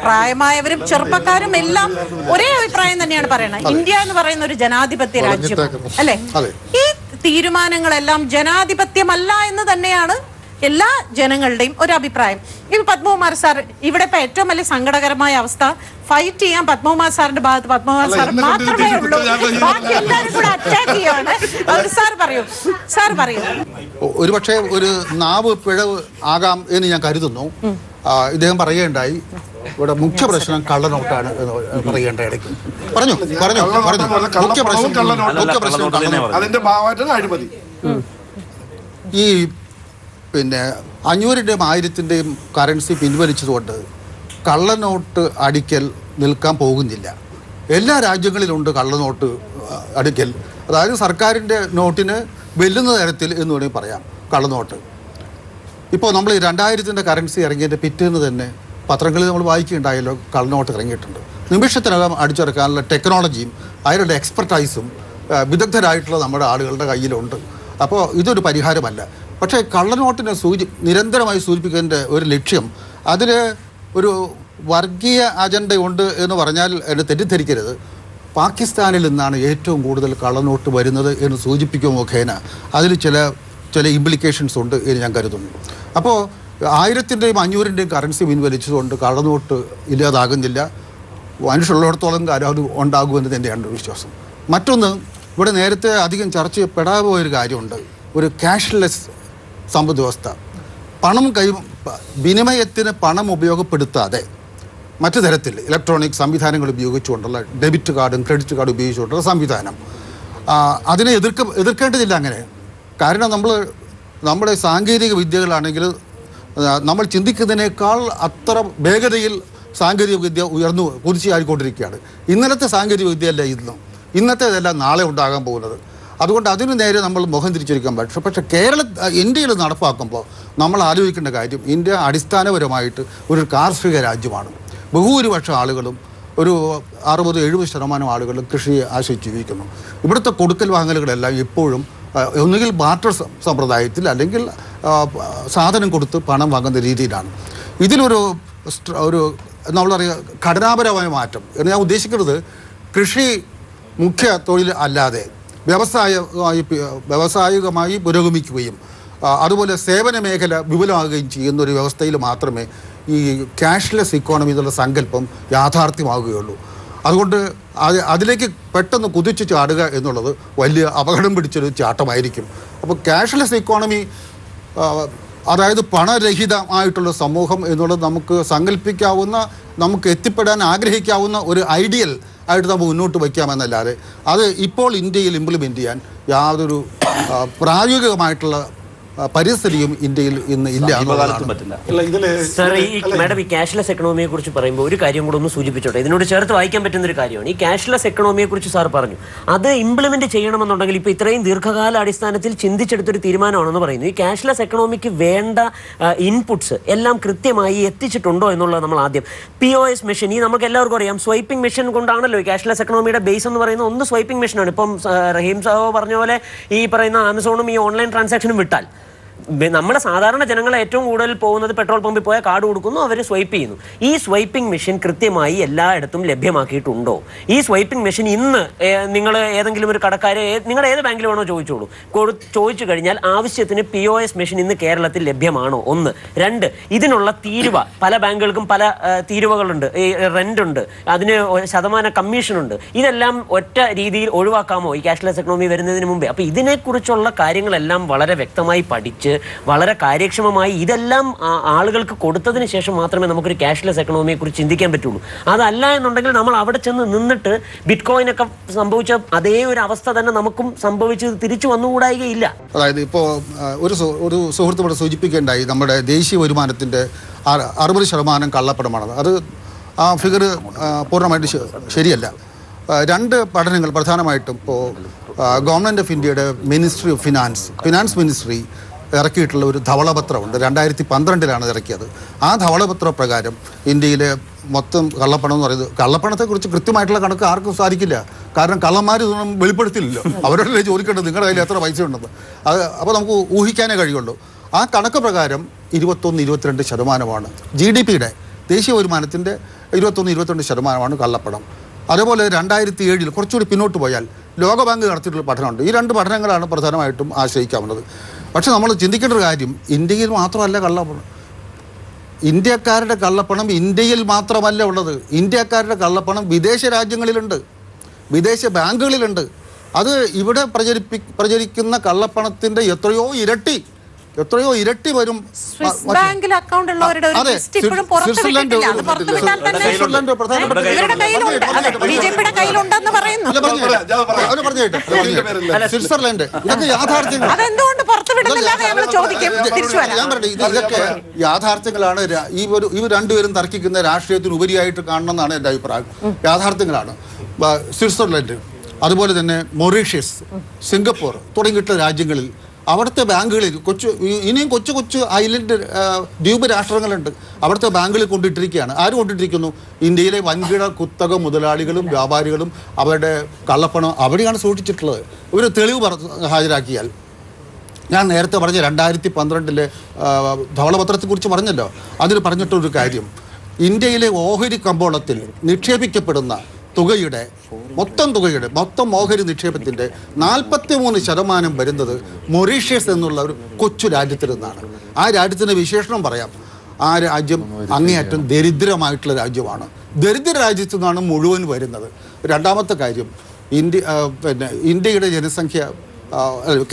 പ്രായമായവരും ചെറുപ്പക്കാരും എല്ലാം ഒരേ അഭിപ്രായം തന്നെയാണ് പറയുന്നത്. ഇന്ത്യ എന്ന് പറയുന്ന ഒരു ജനാധിപത്യ രാജ്യം അല്ലെ. ഈ തീരുമാനങ്ങളെല്ലാം ജനാധിപത്യമല്ല എന്ന് തന്നെയാണ് എല്ലാ ജനങ്ങളുടെയും ഒരു അഭിപ്രായം. ഇപ്പൊ പത്മകുമാർ സാർ ഇവിടെ ഇപ്പൊ ഏറ്റവും വലിയ സങ്കടകരമായ അവസ്ഥ, ഫൈറ്റ് ചെയ്യാൻ പത്മകുമാർ സാറിന്റെ ഭാഗത്ത് പത്മകുമാർ സാർ മാത്രമേ ഉള്ളൂ, ബാക്കി എല്ലാവരും കൂടെ അറ്റാക്ക് ചെയ്യാണ്. സാർ പറയൂ. ഒരുപക്ഷെ ഒരു നാവ് പിഴവ് ആകാം എന്ന് ഞാൻ കരുതുന്നു. ഇദ്ദേഹം പറയുകയുണ്ടായി ഇവിടെ മുഖ്യ പ്രശ്നം കള്ളനോട്ടാണ് എന്ന് പറയേണ്ട ഇടയ്ക്ക് പറഞ്ഞു. മുഖ്യ പ്രശ്നം അഴിമതി. ഈ 500-ൻ്റെയും 1000-ൻ്റെയും കറൻസി പിൻവലിച്ചതുകൊണ്ട് കള്ളനോട്ട് അടിക്കൽ നിൽക്കാൻ പോകുന്നില്ല. എല്ലാ രാജ്യങ്ങളിലുണ്ട് കള്ളനോട്ട് അടിക്കൽ. അതായത് സർക്കാരിൻ്റെ നോട്ടിന് വെല്ലുന്ന തരത്തിൽ എന്ന് വേണമെങ്കിൽ പറയാം കള്ളനോട്ട്. ഇപ്പോൾ നമ്മൾ 2000-ൻ്റെ കറൻസി ഇറങ്ങിയതിൻ്റെ പിറ്റേന്ന് തന്നെ പത്രങ്ങളിൽ നമ്മൾ വായിക്കുകയുണ്ടായല്ലോ, കള്ളനോട്ട് ഇറങ്ങിയിട്ടുണ്ട്. നിമിഷത്തിനകം അടിച്ചിറക്കാനുള്ള ടെക്നോളജിയും അതിനുള്ള എക്സ്പെർട്ടൈസും വിദഗ്ധരായിട്ടുള്ള നമ്മുടെ ആളുകളുടെ കയ്യിലുണ്ട്. അപ്പോൾ ഇതൊരു പരിഹാരമല്ല. പക്ഷേ കള്ളനോട്ടിനെ നിരന്തരമായി സൂചിപ്പിക്കുന്നതിൻ്റെ ഒരു ലക്ഷ്യം, അതിൽ ഒരു വർഗീയ അജണ്ടയുണ്ട് എന്ന് പറഞ്ഞാൽ എന്നെ തെറ്റിദ്ധരിക്കരുത്. പാകിസ്ഥാനിൽ നിന്നാണ് ഏറ്റവും കൂടുതൽ കള്ളനോട്ട് വരുന്നത് എന്ന് സൂചിപ്പിക്കുക മുഖേന അതിൽ ചില ഇംപ്ലിക്കേഷൻസ് ഉണ്ട് എന്ന് ഞാൻ കരുതുന്നു. അപ്പോൾ 1000-ൻ്റെയും 500-ൻ്റെയും കറൻസി പിൻവലിച്ചതുകൊണ്ട് കള്ളനോട്ട് ഇല്ലാതാകുന്നില്ല. മനുഷ്യരുള്ളിടത്തോളം കാര്യം അത് ഉണ്ടാകുമെന്ന് തന്നെയാണ് വിശ്വാസം. മറ്റൊന്ന്, ഇവിടെ നേരത്തെ അധികം ചർച്ച ചെയ്യപ്പെടാതെ പോയൊരു കാര്യമുണ്ട്, ഒരു ക്യാഷ്ലെസ് സമ്പദ് വ്യവസ്ഥ. വിനിമയത്തിന് പണം ഉപയോഗപ്പെടുത്താതെ മറ്റു തരത്തിൽ ഇലക്ട്രോണിക് സംവിധാനങ്ങൾ ഉപയോഗിച്ചുകൊണ്ടുള്ള ഡെബിറ്റ് കാർഡും ക്രെഡിറ്റ് കാർഡും ഉപയോഗിച്ചുകൊണ്ടുള്ള സംവിധാനം. അതിനെ എതിർക്കേണ്ടതില്ല അങ്ങനെ. കാരണം നമ്മുടെ സാങ്കേതിക വിദ്യകളാണെങ്കിൽ നമ്മൾ ചിന്തിക്കുന്നതിനേക്കാൾ അത്ര വേഗതയിൽ സാങ്കേതിക വിദ്യ ഉയർന്നു കുതിച്ചായിക്കൊണ്ടിരിക്കുകയാണ്. ഇന്നലത്തെ സാങ്കേതിക വിദ്യയല്ല ഇന്നത്തേതല്ല നാളെ ഉണ്ടാകാൻ പോകുന്നത്. അതുകൊണ്ട് അതിനു നേരെ നമ്മൾ മുഖം തിരിച്ചൊരുക്കാൻ പറ്റും. പക്ഷേ ഇന്ത്യയിൽ നടപ്പാക്കുമ്പോൾ നമ്മൾ ആലോചിക്കേണ്ട കാര്യം, ഇന്ത്യ അടിസ്ഥാനപരമായിട്ട് ഒരു കാർഷിക രാജ്യമാണ്. ബഹുഭൂരിപക്ഷം ആളുകളും ഒരു 60-70% ആളുകളും കൃഷിയെ ആശ്രയിച്ച് ജീവിക്കുന്നു. ഇവിടുത്തെ കൊടുക്കൽ വാങ്ങലുകളെല്ലാം ഇപ്പോഴും ഒന്നുകിൽ ബാർട്ടർ സമ്പ്രദായത്തിൽ അല്ലെങ്കിൽ സാധനം കൊടുത്ത് പണം വാങ്ങുന്ന രീതിയിലാണ്. ഇതിലൊരു നമ്മളറിയാം ഘടനാപരമായ മാറ്റം എന്ന് ഞാൻ ഉദ്ദേശിക്കുന്നത്, കൃഷി മുഖ്യ തൊഴിൽ അല്ലാതെ വ്യാവസായികമായി പുരോഗമിക്കുകയും അതുപോലെ സേവന മേഖല വിപുലമാകുകയും ചെയ്യുന്ന ഒരു വ്യവസ്ഥയിൽ മാത്രമേ ഈ ക്യാഷ്ലെസ് ഇക്കോണമി എന്നുള്ള സങ്കല്പം യാഥാർത്ഥ്യമാവുകയുള്ളൂ. അതുകൊണ്ട് അതിലേക്ക് പെട്ടെന്ന് കുതിച്ചു ചാടുക എന്നുള്ളത് വലിയ അപകടം പിടിച്ചൊരു ചാട്ടമായിരിക്കും. അപ്പോൾ ക്യാഷ്ലെസ് ഇക്കോണമി, അതായത് പണരഹിതമായിട്ടുള്ള സമൂഹം എന്നുള്ളത് നമുക്ക് സങ്കല്പിക്കാവുന്ന, നമുക്ക് എത്തിപ്പെടാൻ ആഗ്രഹിക്കാവുന്ന ഒരു ഐഡിയൽ ആയിട്ട് നമുക്ക് മുന്നോട്ട് വയ്ക്കാമെന്നല്ലാതെ അത് ഇപ്പോൾ ഇന്ത്യയിൽ ഇംപ്ലിമെൻ്റ് ചെയ്യാൻ യാതൊരു പ്രായോഗികമായിട്ടുള്ള പരിസ്ഥിതിയും ഇന്ത്യയിൽ ഇന്ന് ഇല്ല. സാർ, ഈ മാഡം ഈ ക്യാഷ്ലെസ് എക്കണോമിയെ കുറിച്ച് പറയുമ്പോൾ ഒരു കാര്യം കൂടെ ഒന്ന് സൂചിപ്പിച്ചോട്ടെ. ഇതിനോട് ചേർത്ത് വായിക്കാൻ പറ്റുന്ന ഒരു കാര്യമാണ് ഈ ക്യാഷ്ലെസ് എക്കണോമിയെ കുറിച്ച് സാർ പറഞ്ഞു. അത് ഇംപ്ലിമെന്റ് ചെയ്യണമെന്നുണ്ടെങ്കിൽ ഇപ്പോൾ ഇത്രയും ദീർഘകാല അടിസ്ഥാനത്തിൽ ചിന്തിച്ചെടുത്തൊരു തീരുമാനമാണെന്ന് പറയുന്നു. ഈ ക്യാഷ്ലെസ് എക്കണോമിക്ക് വേണ്ട ഇൻപുട്സ് എല്ലാം കൃത്യമായി എത്തിച്ചിട്ടുണ്ടോ എന്നുള്ളത് നമ്മൾ ആദ്യം. POS മെഷീൻ, ഈ നമുക്ക് എല്ലാവർക്കും അറിയാം, സ്വൈപ്പിംഗ് മെഷീൻ കൊണ്ടാണല്ലോ ഈ ക്യാഷ്ലെസ് എക്കണോമിയുടെ ബേസ് എന്ന് പറയുന്നത്. ഒന്ന് സ്വൈപ്പിംഗ് മെഷീനാണ്. ഇപ്പം റഹീം സാഹോ പറഞ്ഞ പോലെ ഈ പറയുന്ന ആമസോണും ഈ ഓൺലൈൻ ട്രാൻസാക്ഷനും വിട്ടാൽ നമ്മുടെ സാധാരണ ജനങ്ങളെ ഏറ്റവും കൂടുതൽ പോകുന്നത് പെട്രോൾ പമ്പിൽ പോയാൽ കാർഡ് കൊടുക്കുന്നു, അവർ സ്വൈപ്പ് ചെയ്യുന്നു. ഈ സ്വൈപ്പിംഗ് മെഷീൻ കൃത്യമായി എല്ലായിടത്തും ലഭ്യമാക്കിയിട്ടുണ്ടോ? ഈ സ്വൈപ്പിംഗ് മെഷീൻ ഇന്ന് നിങ്ങൾ ഏതെങ്കിലും ഒരു കടക്കാരെ നിങ്ങളുടെ ഏത് ബാങ്കിൽ വേണോ ചോദിച്ചോളൂ, ചോദിച്ചു കഴിഞ്ഞാൽ ആവശ്യത്തിന് POS മെഷീൻ ഇന്ന് കേരളത്തിൽ ലഭ്യമാണോ? ഒന്ന്. രണ്ട്, ഇതിനുള്ള തീരുവ പല ബാങ്കുകൾക്കും പല തീരുവകളുണ്ട്. ഈ റെന്റ് ഉണ്ട്, അതിന് ശതമാന കമ്മീഷനുണ്ട്. ഇതെല്ലാം ഒറ്റ രീതിയിൽ ഒഴിവാക്കാമോ ഈ ക്യാഷ്ലെസ് എക്കണോമി വരുന്നതിന് മുമ്പേ? അപ്പോൾ ഇതിനെക്കുറിച്ചുള്ള കാര്യങ്ങളെല്ലാം വളരെ വ്യക്തമായി പഠിച്ച് വളരെ കാര്യക്ഷമമായി ഇതെല്ലാം ആളുകൾക്ക് കൊടുത്തതിന് ശേഷം മാത്രമേ നമുക്കൊരു ക്യാഷ്ലെസ് എക്കണോമിയെ കുറിച്ച് ചിന്തിക്കാൻ പറ്റുള്ളൂ. അതല്ല എന്നുണ്ടെങ്കിൽ നമ്മൾ അവിടെ ചെന്ന് നിന്നിട്ട് ബിറ്റ്കോയിൻ ഒക്കെ സംഭവിച്ച അതേ ഒരു അവസ്ഥ തന്നെ നമുക്കും സംഭവിച്ച് തിരിച്ചു വന്നുകൂടായികയില്ല. അതായത് ഇപ്പോൾ ഒരു സുഹൃത്തോടെ സൂചിപ്പിക്കേണ്ടായി, നമ്മുടെ ദേശീയ വരുമാനത്തിൻ്റെ 60% കള്ളപ്പണമാണ്. അത് ആ ഫിഗർ പൂർണ്ണമായിട്ട് ശരിയല്ല. രണ്ട് പഠനങ്ങൾ പ്രധാനമായിട്ടും ഇപ്പോൾ ഗവൺമെൻറ് ഓഫ് ഇന്ത്യയുടെ മിനിസ്ട്രി ഓഫ് ഫിനാൻസ് മിനിസ്ട്രി ഇറക്കിയിട്ടുള്ള ഒരു ധവളപത്രമുണ്ട്. 2012 ഇറക്കിയത്. ആ ധവളപത്ര പ്രകാരം ഇന്ത്യയിലെ മൊത്തം കള്ളപ്പണം എന്ന് പറയുന്നത്, കള്ളപ്പണത്തെക്കുറിച്ച് കൃത്യമായിട്ടുള്ള കണക്ക് ആർക്കും സാധിക്കില്ല. കാരണം കള്ളന്മാർ ഇതൊന്നും വെളിപ്പെടുത്തില്ലല്ലോ. അവരോടല്ലേ ചോദിക്കേണ്ടത് നിങ്ങളുടെ കയ്യിൽ എത്ര പൈസ ഉണ്ടെന്ന്. അപ്പോൾ നമുക്ക് ഊഹിക്കാനേ കഴിയുള്ളൂ. ആ കണക്ക് പ്രകാരം 21-22% GDP-യുടെ ദേശീയ വരുമാനത്തിൻ്റെ 21-22% കള്ളപ്പണം. അതേപോലെ 2007 കുറച്ചുകൂടി പിന്നോട്ട് പോയാൽ ലോകബാങ്ക് നടത്തിയിട്ടുള്ള പഠനമുണ്ട്. ഈ രണ്ട് പഠനങ്ങളാണ് പ്രധാനമായിട്ടും ആശ്രയിക്കാവുന്നത്. പക്ഷെ നമ്മൾ ചിന്തിക്കേണ്ട ഒരു കാര്യം, ഇന്ത്യയിൽ മാത്രമല്ല കള്ളപ്പണം. ഇന്ത്യക്കാരുടെ കള്ളപ്പണം ഇന്ത്യയിൽ മാത്രമല്ല ഉള്ളത്. ഇന്ത്യക്കാരുടെ കള്ളപ്പണം വിദേശ രാജ്യങ്ങളിലുണ്ട്, വിദേശ ബാങ്കുകളിലുണ്ട്. അത് ഇവിടെ പ്രചരിക്കുന്ന കള്ളപ്പണത്തിൻ്റെ എത്രയോ ഇരട്ടി വരും. ബാങ്കിൽ അക്കൗണ്ട് ഉള്ളവരുടെ ഒരു ലിസ്റ്റ് ഇപ്പോഴും പുറത്തുവിട്ടിട്ടില്ല. അത് പുറത്തുവിട്ടാൽ തന്നെ ഇവരുടെ കയ്യിലുണ്ട്, BJP-യുടെ കയ്യിലുണ്ടെന്ന് പറയുന്നു. സ്വിറ്റ്സർലൻഡ്, ഇതൊക്കെ യാഥാർത്ഥ്യങ്ങൾ. അതെന്തുകൊണ്ട് പുറത്തുവിടുന്നില്ല ഞങ്ങൾ ചോദിക്കും. തിരിച്ചു വരാം. ഞാൻ പറഞ്ഞു, ഇതൊക്കെ യാഥാർത്ഥ്യങ്ങളാണ്. ഇവർ രണ്ടുപേരും തർക്കിക്കുന്ന രാഷ്ട്രീയത്തിന് ഉപരിയായിട്ട് കാണണമെന്നാണ് എൻ്റെ അഭിപ്രായം. യാഥാർത്ഥ്യങ്ങളാണ്. സ്വിറ്റ്സർലൻഡ്, അതുപോലെ തന്നെ മൊറീഷ്യസ്, സിംഗപ്പൂർ തുടങ്ങിയിട്ടുള്ള രാജ്യങ്ങളിൽ അവിടുത്തെ ബാങ്കുകളിൽ ഇനിയും കൊച്ചു ഐലൻഡ് ദ്വീപ് രാഷ്ട്രങ്ങളുണ്ട്. അവിടുത്തെ ബാങ്കുകളിൽ കൊണ്ടിട്ടിരിക്കുകയാണ്. ആര് കൊണ്ടിട്ടിരിക്കുന്നു? ഇന്ത്യയിലെ വൻകിട കുത്തക മുതലാളികളും വ്യാപാരികളും അവരുടെ കള്ളപ്പണം അവിടെയാണ് സൂക്ഷിച്ചിട്ടുള്ളത്. ഒരു തെളിവ് ഹാജരാക്കിയാൽ, ഞാൻ നേരത്തെ പറഞ്ഞ 2012 ധവളപത്രത്തെക്കുറിച്ച് പറഞ്ഞല്ലോ, അതിൽ പറഞ്ഞിട്ടൊരു കാര്യം, ഇന്ത്യയിലെ ഓഹരി കമ്പോളത്തിൽ നിക്ഷേപിക്കപ്പെടുന്ന മൊത്തം ഓഹരി നിക്ഷേപത്തിൻ്റെ 43% വരുന്നത് മൊറീഷ്യസ് എന്നുള്ള ഒരു കൊച്ചു രാജ്യത്തിൽ നിന്നാണ്. ആ രാജ്യത്തിൻ്റെ വിശേഷണം പറയാം. ആ രാജ്യം അങ്ങേയറ്റം ദരിദ്രമായിട്ടുള്ള രാജ്യമാണ്. ദരിദ്ര രാജ്യത്തു നിന്നാണ് മുഴുവൻ വരുന്നത്. രണ്ടാമത്തെ കാര്യം, ഇന്ത്യയുടെ ജനസംഖ്യ,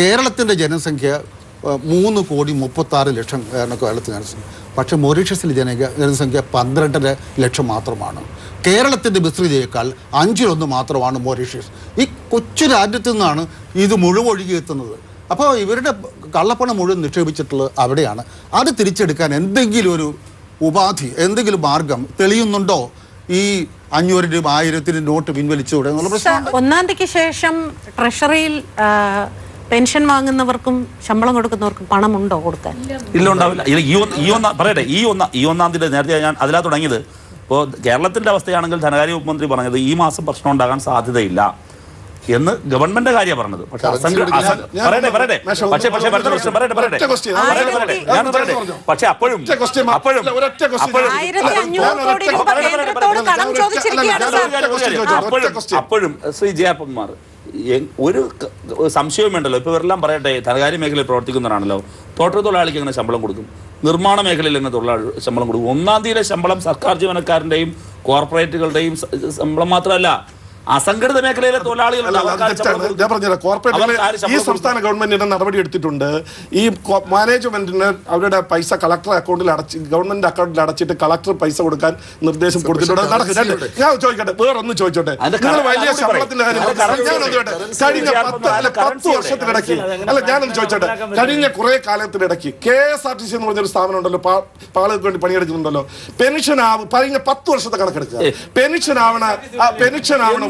കേരളത്തിൻ്റെ ജനസംഖ്യ 3,36,00,000 കേരളത്തിൽ ജനസംഖ്യ. പക്ഷേ മൊറീഷ്യസിൽ ജനസംഖ്യ 12.5 മാത്രമാണ്. കേരളത്തിൻ്റെ വിസ്തൃതിയേക്കാൾ 1/5 മാത്രമാണ് മൊറീഷ്യസ്. ഈ കൊച്ചു രാജ്യത്തു നിന്നാണ് ഇത് മുഴുവൻ ഒഴുകിയെത്തുന്നത്. അപ്പോൾ ഇവരുടെ കള്ളപ്പണം മുഴുവൻ നിക്ഷേപിച്ചിട്ടുള്ളത് അവിടെയാണ്. അത് തിരിച്ചെടുക്കാൻ എന്തെങ്കിലും ഒരു ഉപാധി, എന്തെങ്കിലും മാർഗം തെളിയുന്നുണ്ടോ? ഈ 500 രൂപ 1000 നോട്ട് പിൻവലിച്ചുകൂടെ എന്നുള്ള പ്രശ്നം. 1-ാം തീയതിക്ക് ശേഷം ട്രഷറിയിൽ പെൻഷൻ വാങ്ങുന്നവർക്കും ശമ്പളം കൊടുക്കുന്നവർക്കും പണമുണ്ടോ കൊടുക്കാൻ? ഇല്ല, ഉണ്ടാവില്ല. പറയട്ടെ, ഈ 1-ാം തീയതി നേരത്തെ ഞാൻ അതിലാ തുടങ്ങിയത്. ഇപ്പോൾ കേരളത്തിന്റെ അവസ്ഥയാണെങ്കിൽ ധനകാര്യ വകുപ്പ് മന്ത്രി പറഞ്ഞത് ഈ മാസം പ്രശ്നം ഉണ്ടാകാൻ സാധ്യതയില്ല എന്ന് ഗവൺമെന്റ് കാര്യം പറഞ്ഞത്. പക്ഷെ പക്ഷെ അപ്പോഴും ശ്രീ ജയപ്പന്മാർ ഒരു സംശയവും വേണ്ടല്ലോ. ഇപ്പൊ ഇവരെല്ലാം പറയട്ടെ, ധനകാര്യ മേഖലയിൽ പ്രവർത്തിക്കുന്നവരാണല്ലോ. തോട്ടത്തൊഴിലാളിക്ക് എങ്ങനെ ശമ്പളം കൊടുക്കും? നിർമ്മാണ മേഖലയിൽ എങ്ങനെ തൊഴിലാളി ശമ്പളം കൊടുക്കും? 1-ാം തീയതിയിലെ ശമ്പളം സർക്കാർ ജീവനക്കാരന്റെയും കോർപ്പറേറ്റുകളുടെയും ശമ്പളം മാത്രമല്ല, അസംഘടിത മേഖലയിലെ തൊഴിലാളികളുണ്ട്. ഞാൻ പറഞ്ഞില്ല, കോർപ്പറേറ്റ് ഈ സംസ്ഥാന ഗവൺമെന്റിന്റെ നടപടി എടുത്തിട്ടുണ്ട്. ഈ മാനേജ്മെന്റിന് അവരുടെ പൈസ കളക്ടർ അക്കൗണ്ടിൽ ഗവൺമെന്റ് അക്കൗണ്ടിൽ അടച്ചിട്ട് കളക്ടർ പൈസ കൊടുക്കാൻ നിർദ്ദേശം കൊടുത്തിട്ടുണ്ട്. ഞാൻ ചോദിക്കട്ടെ, വേറൊന്ന് ചോദിച്ചോട്ടെ, നിങ്ങൾ വലിയ ശമ്പളത്തിന്റെ കാര്യം കഴിഞ്ഞ 10 വർഷത്തിനിടയ്ക്ക് ഞാനൊന്ന് ചോദിച്ചോട്ടെ, കഴിഞ്ഞ കുറെ കാലത്തിനിടയ്ക്ക് KSRTC എന്ന് പറഞ്ഞൊരു സ്ഥാപനം ഉണ്ടല്ലോ, പാളുകൾക്ക് വേണ്ടി പണിയെടുക്കുന്നുണ്ടല്ലോ. പെൻഷൻ കഴിഞ്ഞ 10 വർഷത്തെ കണക്കെടുക്കുക. പെൻഷൻ ആവണ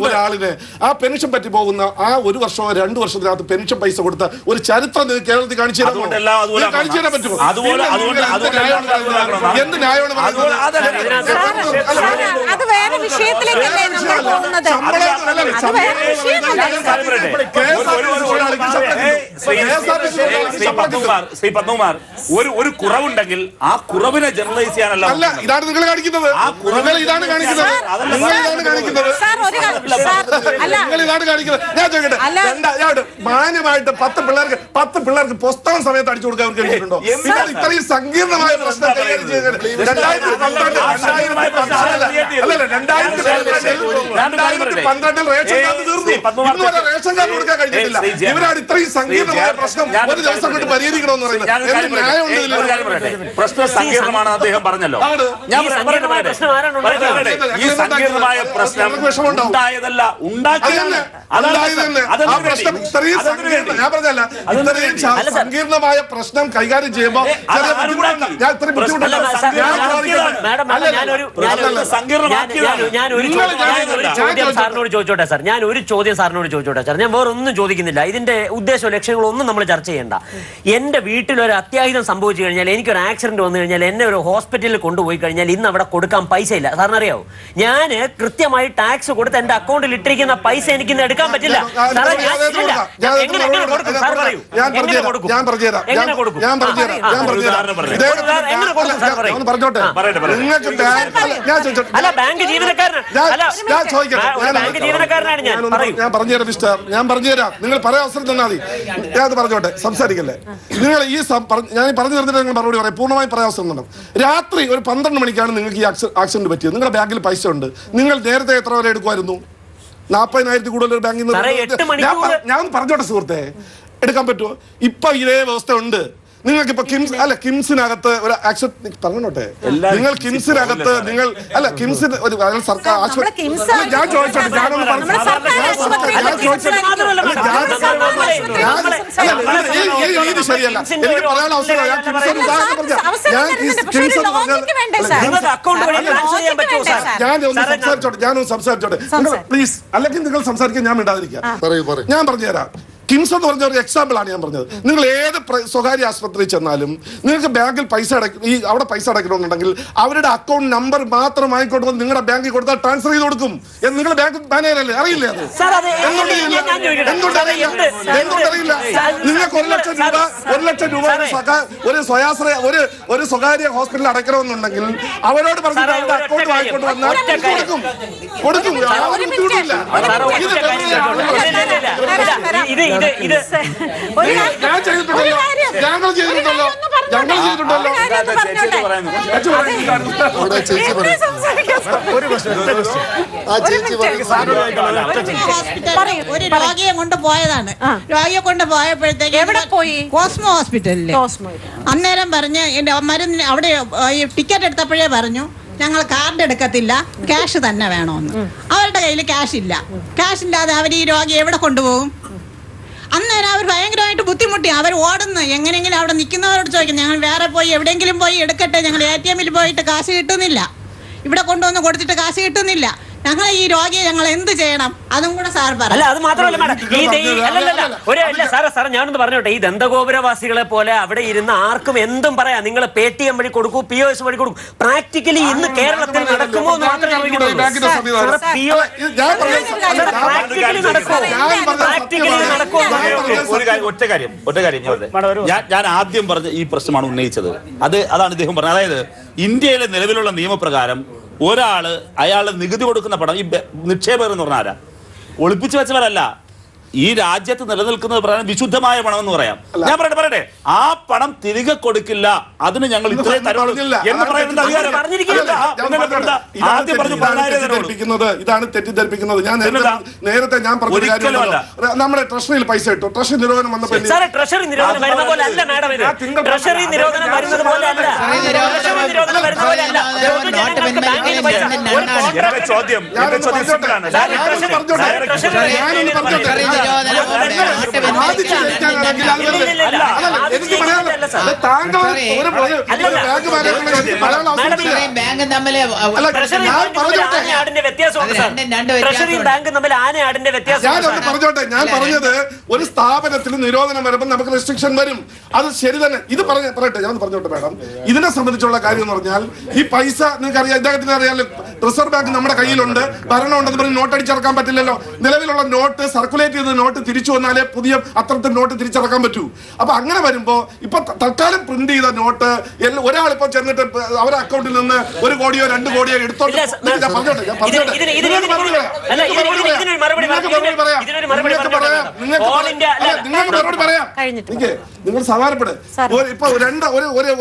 ഒരാളിന് ആ പെൻഷൻ പറ്റി പോകുന്ന ആ 1 വർഷമോ 2 വർഷത്തിനകത്ത് പെൻഷൻ പൈസ കൊടുത്ത ഒരു ചരിത്രം കേരളത്തിൽ കാണിച്ചു തരാൻ പറ്റുമോ? എന്ത് ന്യായമാണ് ശ്രീ പത്മകുമാർ, ഒരു കുറവുണ്ടെങ്കിൽ ആ കുറവിനെ ജനറലൈസ് ചെയ്യാനല്ല. ഇതാണ് നിങ്ങൾ കാണിക്കുന്നത്. ഇതാണ് കാണിക്കുന്നത്. ഇതാണ് കാണിക്കുന്നത്. ഞാൻ ചോദിക്കട്ടെ, മാന്യമായിട്ട് 10 പിള്ളേർക്ക് പുസ്തകം സമയത്ത് അടിച്ചു കൊടുക്കാൻ അവർക്ക് കഴിഞ്ഞിട്ടുണ്ടോ? ഇത്രയും സങ്കീർണമായ പ്രശ്നം കൈകാര്യം ചെയ്തത് 2012 റേഷൻ കാർഡ് തീർന്നു. ഇന്ന് വരെ റേഷൻ കാർഡ് കൊടുക്കാൻ കഴിഞ്ഞിട്ടില്ല. ഇവരാണ് ഇത്രയും സങ്കീർണമായ പ്രശ്നം ഒരു ദിവസം കൊണ്ട് പരിഹരിക്കണമെന്ന് പറയുന്നത്. പ്രശ്നം സങ്കീർണമാണ് അദ്ദേഹം പറഞ്ഞല്ലോ. ഞാൻ ഈ സങ്കീർണമായ പ്രശ്നം ഉണ്ടായതല്ല, ഉണ്ടാക്കിയതാണ്. സങ്കീർണമായ പ്രശ്നം കൈകാര്യം ചെയ്യുമ്പോൾ സാറിനോട് ചോദിച്ചോട്ടെ സാർ, ഞാൻ ഒരു ചോദ്യം സാറിനോട് ചോദിച്ചോട്ടെ സാർ. ഞാൻ വേറൊന്നും ചോദിക്കുന്നില്ല. ഇതിന്റെ ഉദ്ദേശവും ലക്ഷ്യങ്ങളൊന്നും നമ്മൾ ചർച്ച ചെയ്യണ്ട. എന്റെ വീട്ടിൽ ഒരു അത്യാഹിതം സംഭവിച്ചു കഴിഞ്ഞാൽ, എനിക്കൊരു ആക്സിഡന്റ് വന്നു കഴിഞ്ഞാൽ, എന്നെ ഒരു ഹോസ്പിറ്റലിൽ കൊണ്ടുപോയി കഴിഞ്ഞാൽ ഇന്ന് അവിടെ കൊടുക്കാൻ പൈസ ഇല്ല. സാറിനറിയാവോ, ഞാൻ കൃത്യമായി ടാക്സ് കൊടുത്ത് എന്റെ അക്കൗണ്ടിൽ ഇട്ടിരിക്കുന്ന പൈസ എനിക്ക് ഇന്ന് എടുക്കാൻ പറ്റില്ല. ബാങ്ക് ജീവനക്കാരനാണ് ഞാൻ പറഞ്ഞുതരാം. നിങ്ങൾ പറയാൻ അവസരം തന്നാൽ മതി. ഞാൻ പറഞ്ഞോട്ടെ, സംസാരിക്കല്ലേ. നിങ്ങൾ ഈ ഞാൻ പറഞ്ഞു തരുന്നിട്ട് നിങ്ങൾ മറുപടി പറയാം. പൂർണ്ണമായി പറയാൻ അവസരം തരണം. രാത്രി ഒരു 12 മണിക്കാണ് നിങ്ങൾക്ക് ഈ ആക്സിഡന്റ് പറ്റിയത്. നിങ്ങളുടെ ബാങ്കിൽ പൈസ ഉണ്ട്. നിങ്ങൾ നേരത്തെ എത്ര വരെ എടുക്കുമായിരുന്നു? 40,000 കൂടുതൽ ഒരു ബാങ്കിൽ നിന്ന്. ഞാൻ പറഞ്ഞോട്ടെ സുഹൃത്തെ, എടുക്കാൻ പറ്റുമോ? ഇപ്പൊ ഇതേ വ്യവസ്ഥ ഉണ്ട്. നിങ്ങൾക്ക് ഇപ്പൊ കിംസിനകത്ത് ഒരു ആക്സിഡന്റ് പറഞ്ഞോട്ടെ. നിങ്ങൾ കിംസിനകത്ത് കിംസിന് ഒരു സർക്കാർ ആശുപത്രി. ഞാൻ ചോദിച്ചോട്ടെ, ഞാനൊന്ന് ഇത് ശരിയല്ല. എനിക്ക് പറയാനുള്ള അവസരം ഞാനൊന്ന് സംസാരിച്ചോട്ടെ പ്ലീസ്. അല്ലെങ്കിൽ നിങ്ങൾ സംസാരിക്കാൻ ഞാൻ മിണ്ടാതിരിക്കാം. ഞാൻ പറഞ്ഞുതരാം. കിംസ് എന്ന് പറഞ്ഞ ഒരു എക്സാമ്പിൾ ആണ് ഞാൻ പറഞ്ഞത്. നിങ്ങൾ ഏത് സ്വകാര്യ ആശുപത്രിയിൽ ചെന്നാലും നിങ്ങൾക്ക് ബാങ്കിൽ പൈസ അവിടെ പൈസ അടയ്ക്കണമെന്നുണ്ടെങ്കിൽ അവരുടെ അക്കൗണ്ട് നമ്പർ മാത്രം വാങ്ങിക്കൊണ്ട് വന്ന് നിങ്ങളുടെ ബാങ്കിൽ കൊടുത്താൽ ട്രാൻസ്ഫർ ചെയ്ത് കൊടുക്കും. നിങ്ങൾ ബാങ്ക് മാനേജറല്ലേ? അറിയില്ലേ അത്? എന്തുകൊണ്ടറിയില്ല? നിങ്ങൾക്ക് 1 ലക്ഷം രൂപ ഒരു സ്വകാര്യ ഹോസ്പിറ്റലിൽ അടയ്ക്കണമെന്നുണ്ടെങ്കിൽ അവരോട് പറഞ്ഞിട്ട് അവരുടെ അക്കൗണ്ട് വാങ്ങിക്കൊണ്ട് വന്നാൽ കൊടുക്കും. ഞാൻ ചെയ്തിട്ടുണ്ടല്ലോ, ഞങ്ങൾ ചെയ്തിട്ടുണ്ടല്ലോ, ഞങ്ങൾ ചെയ്തിട്ടുണ്ടല്ലോ. അവിടെ ചേച്ചി പറയും. ആ ചേച്ചി പറയും. ഒരു രോഗിയെ കൊണ്ട് പോയതാണ്. രോഗിയെ കൊണ്ട് പോയപ്പോഴത്തേക്ക് എവിടെ പോയി? കോസ്മോ ഹോസ്പിറ്റലിൽ. അന്നേരം പറഞ്ഞ് എന്റെ മരുന്നിന് അവിടെ ടിക്കറ്റ് എടുത്തപ്പോഴേ പറഞ്ഞു ഞങ്ങൾ കാർഡ് എടുക്കത്തില്ല, ക്യാഷ് തന്നെ വേണമെന്ന്. അവരുടെ കയ്യിൽ ക്യാഷ് ഇല്ല. ക്യാഷ് ഇല്ലാതെ അവർ ഈ രോഗി എവിടെ കൊണ്ടുപോകും? അന്നേരം അവർ ഭയങ്കരമായിട്ട് ബുദ്ധിമുട്ടി. അവർ ഓടുന്നു. എങ്ങനെയെങ്കിലും അവിടെ നിൽക്കുന്നവരോട് ചോദിക്കും, ഞങ്ങൾ വേറെ പോയി എവിടെയെങ്കിലും പോയി എടുക്കട്ടെ, ഞങ്ങൾ ATM-ൽ പോയിട്ട് കാശ് കിട്ടുന്നില്ല, ഇവിടെ കൊണ്ടുവന്ന് കൊടുത്തിട്ട് കാശ് കിട്ടുന്നില്ല, ഞങ്ങൾ ഈ രോഗിയെ ഞങ്ങൾ എന്ത് ചെയ്യണം? അതും കൂടെ സാർ പറഞ്ഞു. അല്ല, അത് മാത്രമല്ല മാഡം, സാറേ ഞാനൊന്ന് പറഞ്ഞോട്ടെ, ഈ ദന്തഗോപുരവാസികളെ പോലെ അവിടെ ഇരുന്ന് ആർക്കും എന്തും പറയാം. നിങ്ങൾ PTM വഴി കൊടുക്കൂ, POS വഴി കൊടുക്കും. പ്രാക്ടിക്കലി ഇന്ന് കേരളത്തിൽ നടക്കുമോ എന്ന് മാത്രമേ ഒറ്റ കാര്യം ഞാൻ ആദ്യം പറഞ്ഞ ഈ പ്രശ്നമാണ് ഉന്നയിച്ചത്. അതാണ് ഇദ്ദേഹം പറഞ്ഞത്. അതായത് ഇന്ത്യയിലെ നിലവിലുള്ള നിയമപ്രകാരം അയാള് നികുതി കൊടുക്കുന്ന പണം, ഈ നിക്ഷേപകർ എന്ന് പറഞ്ഞാൽ ആരാ? ഒളിപ്പിച്ചു വെച്ചവരല്ല. ഈ രാജ്യത്ത് നിലനിൽക്കുന്നത് പറയാൻ വിശുദ്ധമായ പണം എന്ന് പറയാം. ഞാൻ പറയട്ടെ, ആ പണം തിരികെ കൊടുക്കില്ല, അതിന് ഞങ്ങൾ ഇത്രയും എന്ന് പറയുന്നത് അധികാരം. ഇതാണ് തെറ്റിദ്ധരിപ്പിക്കുന്നത്. ഞാൻ നേരത്തെ ഞാൻ പറഞ്ഞ കാര്യമല്ല. നമ്മുടെ ട്രഷറിയിൽ പൈസ ഇട്ടു, ട്രഷറി നിരോധനം വന്നപ്പോൾ ട്രഷറി നിരോധനം വരുന്ന പോലെ അല്ല മാഡം, ട്രഷറി നിരോധനം വരുന്നത് പോലെ അല്ല. ചോദ്യം ഞാൻ പറഞ്ഞത് ഒരു സ്ഥാപനത്തിൽ നിരോധനം വരുമ്പോൾ നമുക്ക് റെസ്ട്രിക്ഷൻ വരും. അത് ശരി തന്നെ. ഇത് പറയട്ടെ, ഞാൻ പറഞ്ഞോട്ടെ മാഡം. ഇതിനെ സംബന്ധിച്ചുള്ള കാര്യം എന്ന് പറഞ്ഞാൽ ഈ പൈസ നിങ്ങൾക്ക് അറിയാം, ഇദ്ദേഹത്തിന് അറിയാമല്ലോ, റിസർവ് ബാങ്ക് നമ്മുടെ കയ്യിലുണ്ട്, ഭരണം ഉണ്ടെന്ന് പറഞ്ഞ് നോട്ട് അടിച്ചിറക്കാൻ പറ്റില്ലല്ലോ. നിലവിലുള്ള നോട്ട് സർക്കുലേറ്റ് ചെയ്ത നോട്ട് തിരിച്ചു വന്നാലേ പുതിയ അത്തരത്തിൽ നോട്ട് തിരിച്ചിറക്കാൻ പറ്റൂ. അപ്പൊ അങ്ങനെ വരുമ്പോ ഇപ്പൊ തൽക്കാലം പ്രിന്റ് ചെയ്ത നോട്ട് ഒരാളിപ്പോ ചെന്നിട്ട് അവരുടെ അക്കൗണ്ടിൽ നിന്ന് 1 കോടിയോ 2 കോടിയോ എടുത്തോട്ട് നിങ്ങൾ സമാധാനപ്പെടും. ഇപ്പൊ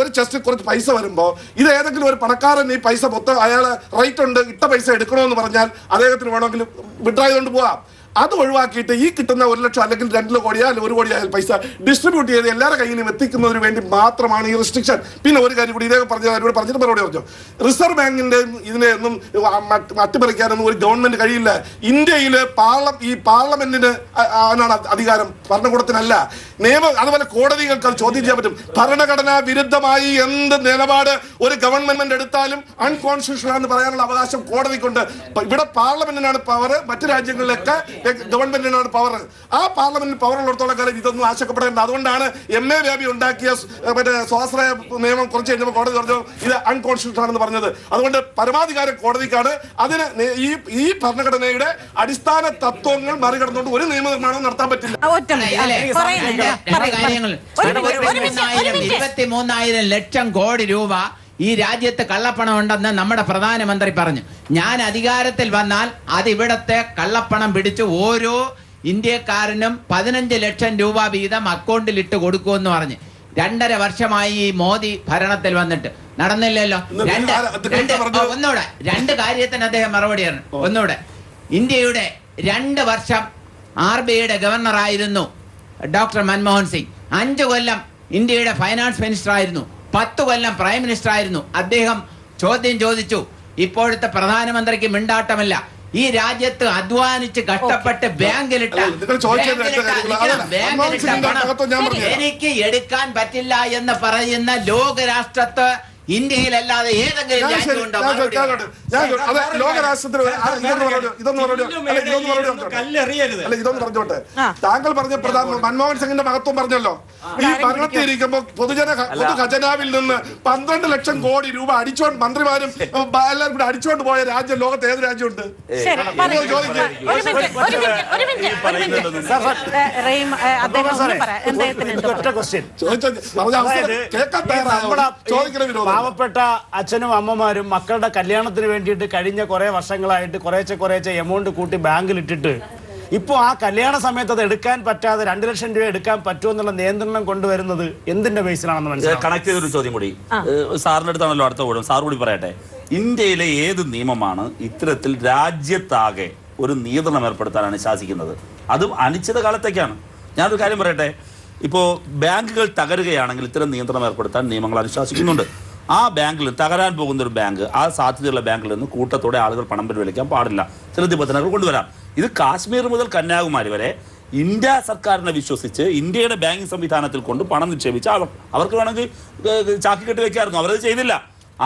ഒരു ചെസ്റ്റ് കുറച്ച് പൈസ വരുമ്പോ ഇത് ഏതെങ്കിലും ഒരു പണക്കാരൻ ഈ പൈസ മൊത്തം അയാള് റൈറ്റ് ഉണ്ട്, ഇട്ട പൈസ എടുക്കണമെന്ന് പറഞ്ഞാൽ അദ്ദേഹത്തിന് വേണമെങ്കിൽ വിഡ്രോ ചെയ്തുകൊണ്ട് പോവാം. അത് ഒഴിവാക്കിയിട്ട് ഈ കിട്ടുന്ന 1 ലക്ഷം അല്ലെങ്കിൽ 2 കോടിയോ അല്ലെങ്കിൽ 1 കോടിയോ പൈസ ഡിസ്ട്രിബ്യൂട്ട് ചെയ്ത് എല്ലാവരുടെ കയ്യിലും എത്തിക്കുന്നതിന് വേണ്ടി മാത്രമാണ് ഈ റെസ്ട്രിക്ഷൻ. പിന്നെ ഒരു കാര്യം കൂടി ഇദ്ദേഹം പറഞ്ഞിട്ട് മറുപടി പറഞ്ഞു. റിസർവ് ബാങ്കിന്റെ ഇതിനെയൊന്നും അട്ടിമറിക്കാനൊന്നും ഒരു ഗവൺമെന്റ് കഴിയില്ല. ഇന്ത്യയിൽ ഈ പാർലമെന്റിന് ആണ് അധികാരം, ഭരണകൂടത്തിനല്ല. അതുപോലെ കോടതികൾക്ക് അത് ചോദ്യം ചെയ്യാൻ പറ്റും. ഭരണഘടനാ വിരുദ്ധമായി എന്ത് നിലപാട് ഒരു ഗവൺമെന്റ് എടുത്താലും അൺകോൺസ്റ്റിറ്റ്യൂഷണൽ എന്ന് പറയാനുള്ള അവകാശം കോടതിക്കുണ്ട്. ഇവിടെ പാർലമെന്റിനാണ് പവർ, മറ്റു രാജ്യങ്ങളിലൊക്കെ ഗവൺമെന്റിനാണ് പവർ. ആ പാർലമെന്റിന് പവർ ഉള്ളിടത്തോളം കാലം ഇതൊന്നും ആശങ്കപ്പെടേണ്ട. അതുകൊണ്ടാണ് MA ബേബി ഉണ്ടാക്കിയ മറ്റേ സ്വാശ്രയ നിയമം കുറച്ച് കഴിഞ്ഞപ്പോൾ കോടതി പറഞ്ഞു ഇത് അൺകോൺസ്റ്റിറ്റ്യൂഷണൽ ആണെന്ന് പറഞ്ഞത്. അതുകൊണ്ട് പരമാധികാരം കോടതിക്കാണ്. അതിന് ഈ ഭരണഘടനയുടെ അടിസ്ഥാന തത്വങ്ങൾ മറികടന്നുകൊണ്ട് ഒരു നിയമനിർമ്മാണം നടത്താൻ പറ്റില്ല. 23,000 ലക്ഷം കോടി രൂപ ഈ രാജ്യത്ത് കള്ളപ്പണം ഉണ്ടെന്ന് നമ്മുടെ പ്രധാനമന്ത്രി പറഞ്ഞു. ഞാൻ അധികാരത്തിൽ വന്നാൽ അത് ഇവിടത്തെ കള്ളപ്പണം പിടിച്ച് ഓരോ ഇന്ത്യക്കാരനും 15 ലക്ഷം രൂപ വീതം അക്കൗണ്ടിൽ ഇട്ട് കൊടുക്കുമെന്ന് പറഞ്ഞ് 2.5 വർഷമായി ഈ മോദി ഭരണത്തിൽ വന്നിട്ട് നടന്നില്ലല്ലോ. ഒന്നുകൂടെ 2 കാര്യത്തിന് അദ്ദേഹം മറുപടി പറഞ്ഞു. ഒന്നുകൂടെ, ഇന്ത്യയുടെ 2 വർഷം RBIയുടെ ഗവർണറായിരുന്നു ഡോക്ടർ മൻമോഹൻ സിംഗ്. 5 കൊല്ലം ഇന്ത്യയുടെ ഫൈനാൻസ് മിനിസ്റ്റർ ആയിരുന്നു. 10 കൊല്ലം പ്രൈം മിനിസ്റ്റർ ആയിരുന്നു. അദ്ദേഹം ചോദ്യം ചോദിച്ചു. ഇപ്പോഴത്തെ പ്രധാനമന്ത്രിക്ക് മിണ്ടാട്ടമില്ല. ഈ രാജ്യത്ത് അധ്വാനിച്ച് കഷ്ടപ്പെട്ട് ബാങ്കിലിട്ട എനിക്ക് എടുക്കാൻ പറ്റില്ല എന്ന് പറയുന്ന ലോകരാഷ്ട്രത്ത് ഇന്ത്യയിലല്ലാതെ ഏതെങ്കിലും ഇതൊന്നും പറഞ്ഞോട്ടെ. താങ്കൾ പറഞ്ഞ മൻമോഹൻ സിംഗിന്റെ മഹത്വം പറഞ്ഞല്ലോ. ഈ ഭരണത്തിൽ ഇരിക്കുമ്പോൾ പൊതു ഖജനാവിൽ നിന്ന് 12 ലക്ഷം കോടി രൂപ മന്ത്രിമാരും എല്ലാവരും കൂടെ അടിച്ചോണ്ട് പോയ രാജ്യം ലോകത്ത് ഏത് രാജ്യമുണ്ട്? പാവപ്പെട്ട അച്ഛനും അമ്മമാരും മക്കളുടെ കല്യാണത്തിന് വേണ്ടിയിട്ട് കഴിഞ്ഞ കുറെ വർഷങ്ങളായിട്ട് കുറേശ്ശെ എമൗണ്ട് കൂട്ടി ബാങ്കിൽ ഇട്ടിട്ട് ഇപ്പോൾ ആ കല്യാണ സമയത്ത് അത് എടുക്കാൻ പറ്റാതെ 2 ലക്ഷം രൂപ എടുക്കാൻ പറ്റുമെന്നുള്ള നിയന്ത്രണം കൊണ്ടുവരുന്നത് എന്തിന്റെ ബേസിലാണെന്ന് മനസ്സിലാക്കാം. കണക്ട് ചെയ്തൊരു ചോദ്യം കൂടി സാറിന്റെ അടുത്താണല്ലോ അടുത്ത കൂടെ, സാർ കൂടി പറയട്ടെ. ഇന്ത്യയിലെ ഏത് നിയമമാണ് ഇത്തരത്തിൽ രാജ്യത്താകെ ഒരു നിയന്ത്രണം ഏർപ്പെടുത്താനാണ് ശാസിക്കുന്നത്? അതും അനിശ്ചിത കാലത്തേക്കാണ്. ഞാനൊരു കാര്യം പറയട്ടെ, ഇപ്പോൾ ബാങ്കുകൾ തകരുകയാണെങ്കിൽ ഇത്തരം നിയന്ത്രണം ഏർപ്പെടുത്താൻ നിയമങ്ങൾ അനുശാസിക്കുന്നുണ്ട്. ആ ബാങ്കിൽ തകരാൻ പോകുന്ന ഒരു ബാങ്ക്, ആ സാധ്യതയുള്ള ബാങ്കിൽ നിന്ന് കൂട്ടത്തോടെ ആളുകൾ പണം പിൻവലിക്കാൻ പാടില്ല. ചില നിബന്ധനകൾ കൊണ്ടുവരാം. ഇത് കാശ്മീർ മുതൽ കന്യാകുമാരി വരെ ഇന്ത്യ സർക്കാരിനെ വിശ്വസിച്ച് ഇന്ത്യയുടെ ബാങ്കിങ് സംവിധാനത്തിൽ കൊണ്ട് പണം നിക്ഷേപിച്ച അവർക്ക് വേണമെങ്കിൽ ചാക്കി കെട്ടി വെക്കായിരുന്നു. അവരത് ചെയ്തില്ല.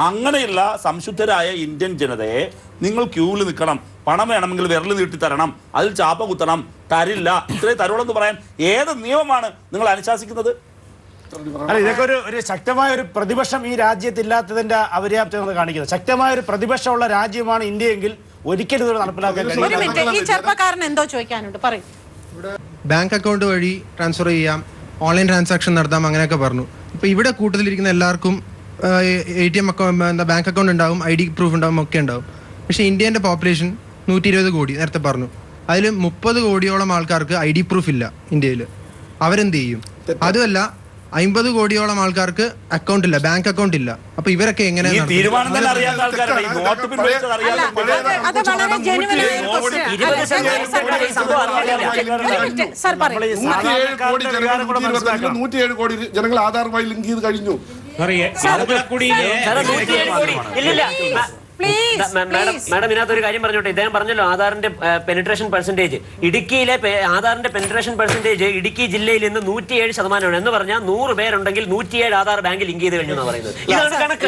അങ്ങനെയുള്ള സംശുദ്ധരായ ഇന്ത്യൻ ജനതയെ നിങ്ങൾ ക്യൂവിൽ നിൽക്കണം, പണം വേണമെങ്കിൽ വിരൽ നീട്ടി തരണം, അതിൽ ചാപ്പ കുത്തണം, തരില്ല, ഇത്രയും തരുള്ളെന്ന് പറയാൻ ഏത് നിയമമാണ് നിങ്ങൾ അനുശാസിക്കുന്നത്? അല്ല, ഇതൊക്കെ ഒരു ശക്തമായ ഒരു പ്രതിപക്ഷം ഈ രാജ്യത്തില്ലാത്തതിന്റെ അപര്യാപ്തത കാണിക്കുന്നത്. ശക്തമായ ഒരു പ്രതിപക്ഷമുള്ള രാജ്യമാണ് ഇന്ത്യയെങ്കിൽ ഒരിക്കലും ഇത് നടപ്പിലാക്കാൻ കഴിയില്ല. ഈ ചെറുപ്പക്കാരൻ എന്തോ ചോദിക്കാനുണ്ട്, പറയും. ബാങ്ക് അക്കൗണ്ട് വഴി ട്രാൻസ്ഫർ ചെയ്യാം, ഓൺലൈൻ ട്രാൻസാക്ഷൻ നടത്താം, അങ്ങനെയൊക്കെ പറഞ്ഞു. ഇപ്പൊ ഇവിടെ കൂട്ടത്തിലിരിക്കുന്ന എല്ലാവർക്കും ATM അക്കൗണ്ട്, ബാങ്ക് അക്കൗണ്ട് ഉണ്ടാവും, ID പ്രൂഫ് ഉണ്ടാവും, ഒക്കെ ഉണ്ടാവും. പക്ഷെ ഇന്ത്യൻ്റെ പോപ്പുലേഷൻ 120 കോടി നേരത്തെ പറഞ്ഞു. അതിൽ 30 കോടിയോളം ആൾക്കാർക്ക് ID പ്രൂഫ് ഇല്ല ഇന്ത്യയിൽ. അവരെന്ത് ചെയ്യും? അതുമല്ല 50 കോടിയോളം ആൾക്കാർക്ക് അക്കൗണ്ട് ഇല്ല, ബാങ്ക് അക്കൗണ്ട് ഇല്ല. അപ്പൊ ഇവരൊക്കെ എങ്ങനെ? അത് വളരെ ജെനുവിൻ ആയ ഒരു ക്വസ്റ്റ്യൻ. 107 കോടി ജനങ്ങൾ ആധാറുമായി ലിങ്ക് ചെയ്ത് കഴിഞ്ഞു. മാഡം ഇതിനകത്ത് ഒരു കാര്യം പറഞ്ഞോട്ടെ. ഇദ്ദേഹം പറഞ്ഞല്ലോ ആധാറിന്റെ പെനിട്രേഷൻ പെർസെന്റേജ്, ഇടുക്കിയിലെ ആധാറിന്റെ പെനിട്രേഷൻ പെർസെന്റേജ് ഇടുക്കി ജില്ലയിൽ നിന്ന് 107% എന്ന് പറഞ്ഞാൽ 100 പേരുണ്ടെങ്കിൽ 107 ആധാർ ബാങ്ക് ലിങ്ക് ചെയ്ത് കഴിഞ്ഞു എന്നാണ് പറയുന്നത്. ഇതാണ് കണക്ക്.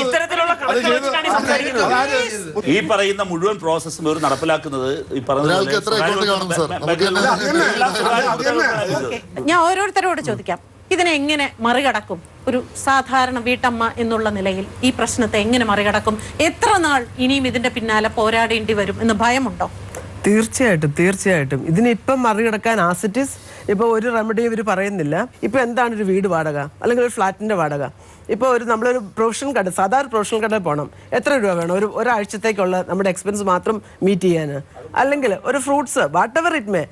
ഇത്തരത്തിലുള്ള കണക്ക് വെച്ചിട്ടാണ് സംസാരിക്കുന്നത്. ഈ പറയുന്ന മുഴുവൻ പ്രോസസ്സും ഒരു നടപ്പിലാക്കുന്നത് ഈ ഞാൻ ഓരോരുത്തരോട് ചോദിക്കാം, ഇതിനെ എങ്ങനെ മറികടക്കും? ഒരു സാധാരണ വീട്ടമ്മ എന്നുള്ള നിലയിൽ ഈ പ്രശ്നത്തെ എങ്ങനെ മറികടക്കും? എത്ര നാൾ ഇനിയും ഇതിന്റെ പിന്നാലെ പോരാടേണ്ടി വരും എന്ന് ഭയമുണ്ടോ? തീർച്ചയായിട്ടും ഇതിനെ ഇപ്പം മറികടക്കാൻ ആസിറ്റിസ് ഇപ്പോൾ ഒരു റെമഡി ഇവർ പറയുന്നില്ല. ഇപ്പോൾ എന്താണ് ഒരു വീട് വാടക അല്ലെങ്കിൽ ഒരു ഫ്ലാറ്റിൻ്റെ വാടക? ഇപ്പോൾ നമ്മളൊരു പ്രൊഫഷണൽ കട, സാധാരണ പ്രൊഫഷണൽ കടയിൽ പോകണം, എത്ര രൂപ വേണം ഒരാഴ്ചത്തേക്കുള്ള നമ്മുടെ എക്സ്പെൻസ് മാത്രം മീറ്റ് ചെയ്യാൻ? അല്ലെങ്കിൽ ഒരു fruits what ever it may,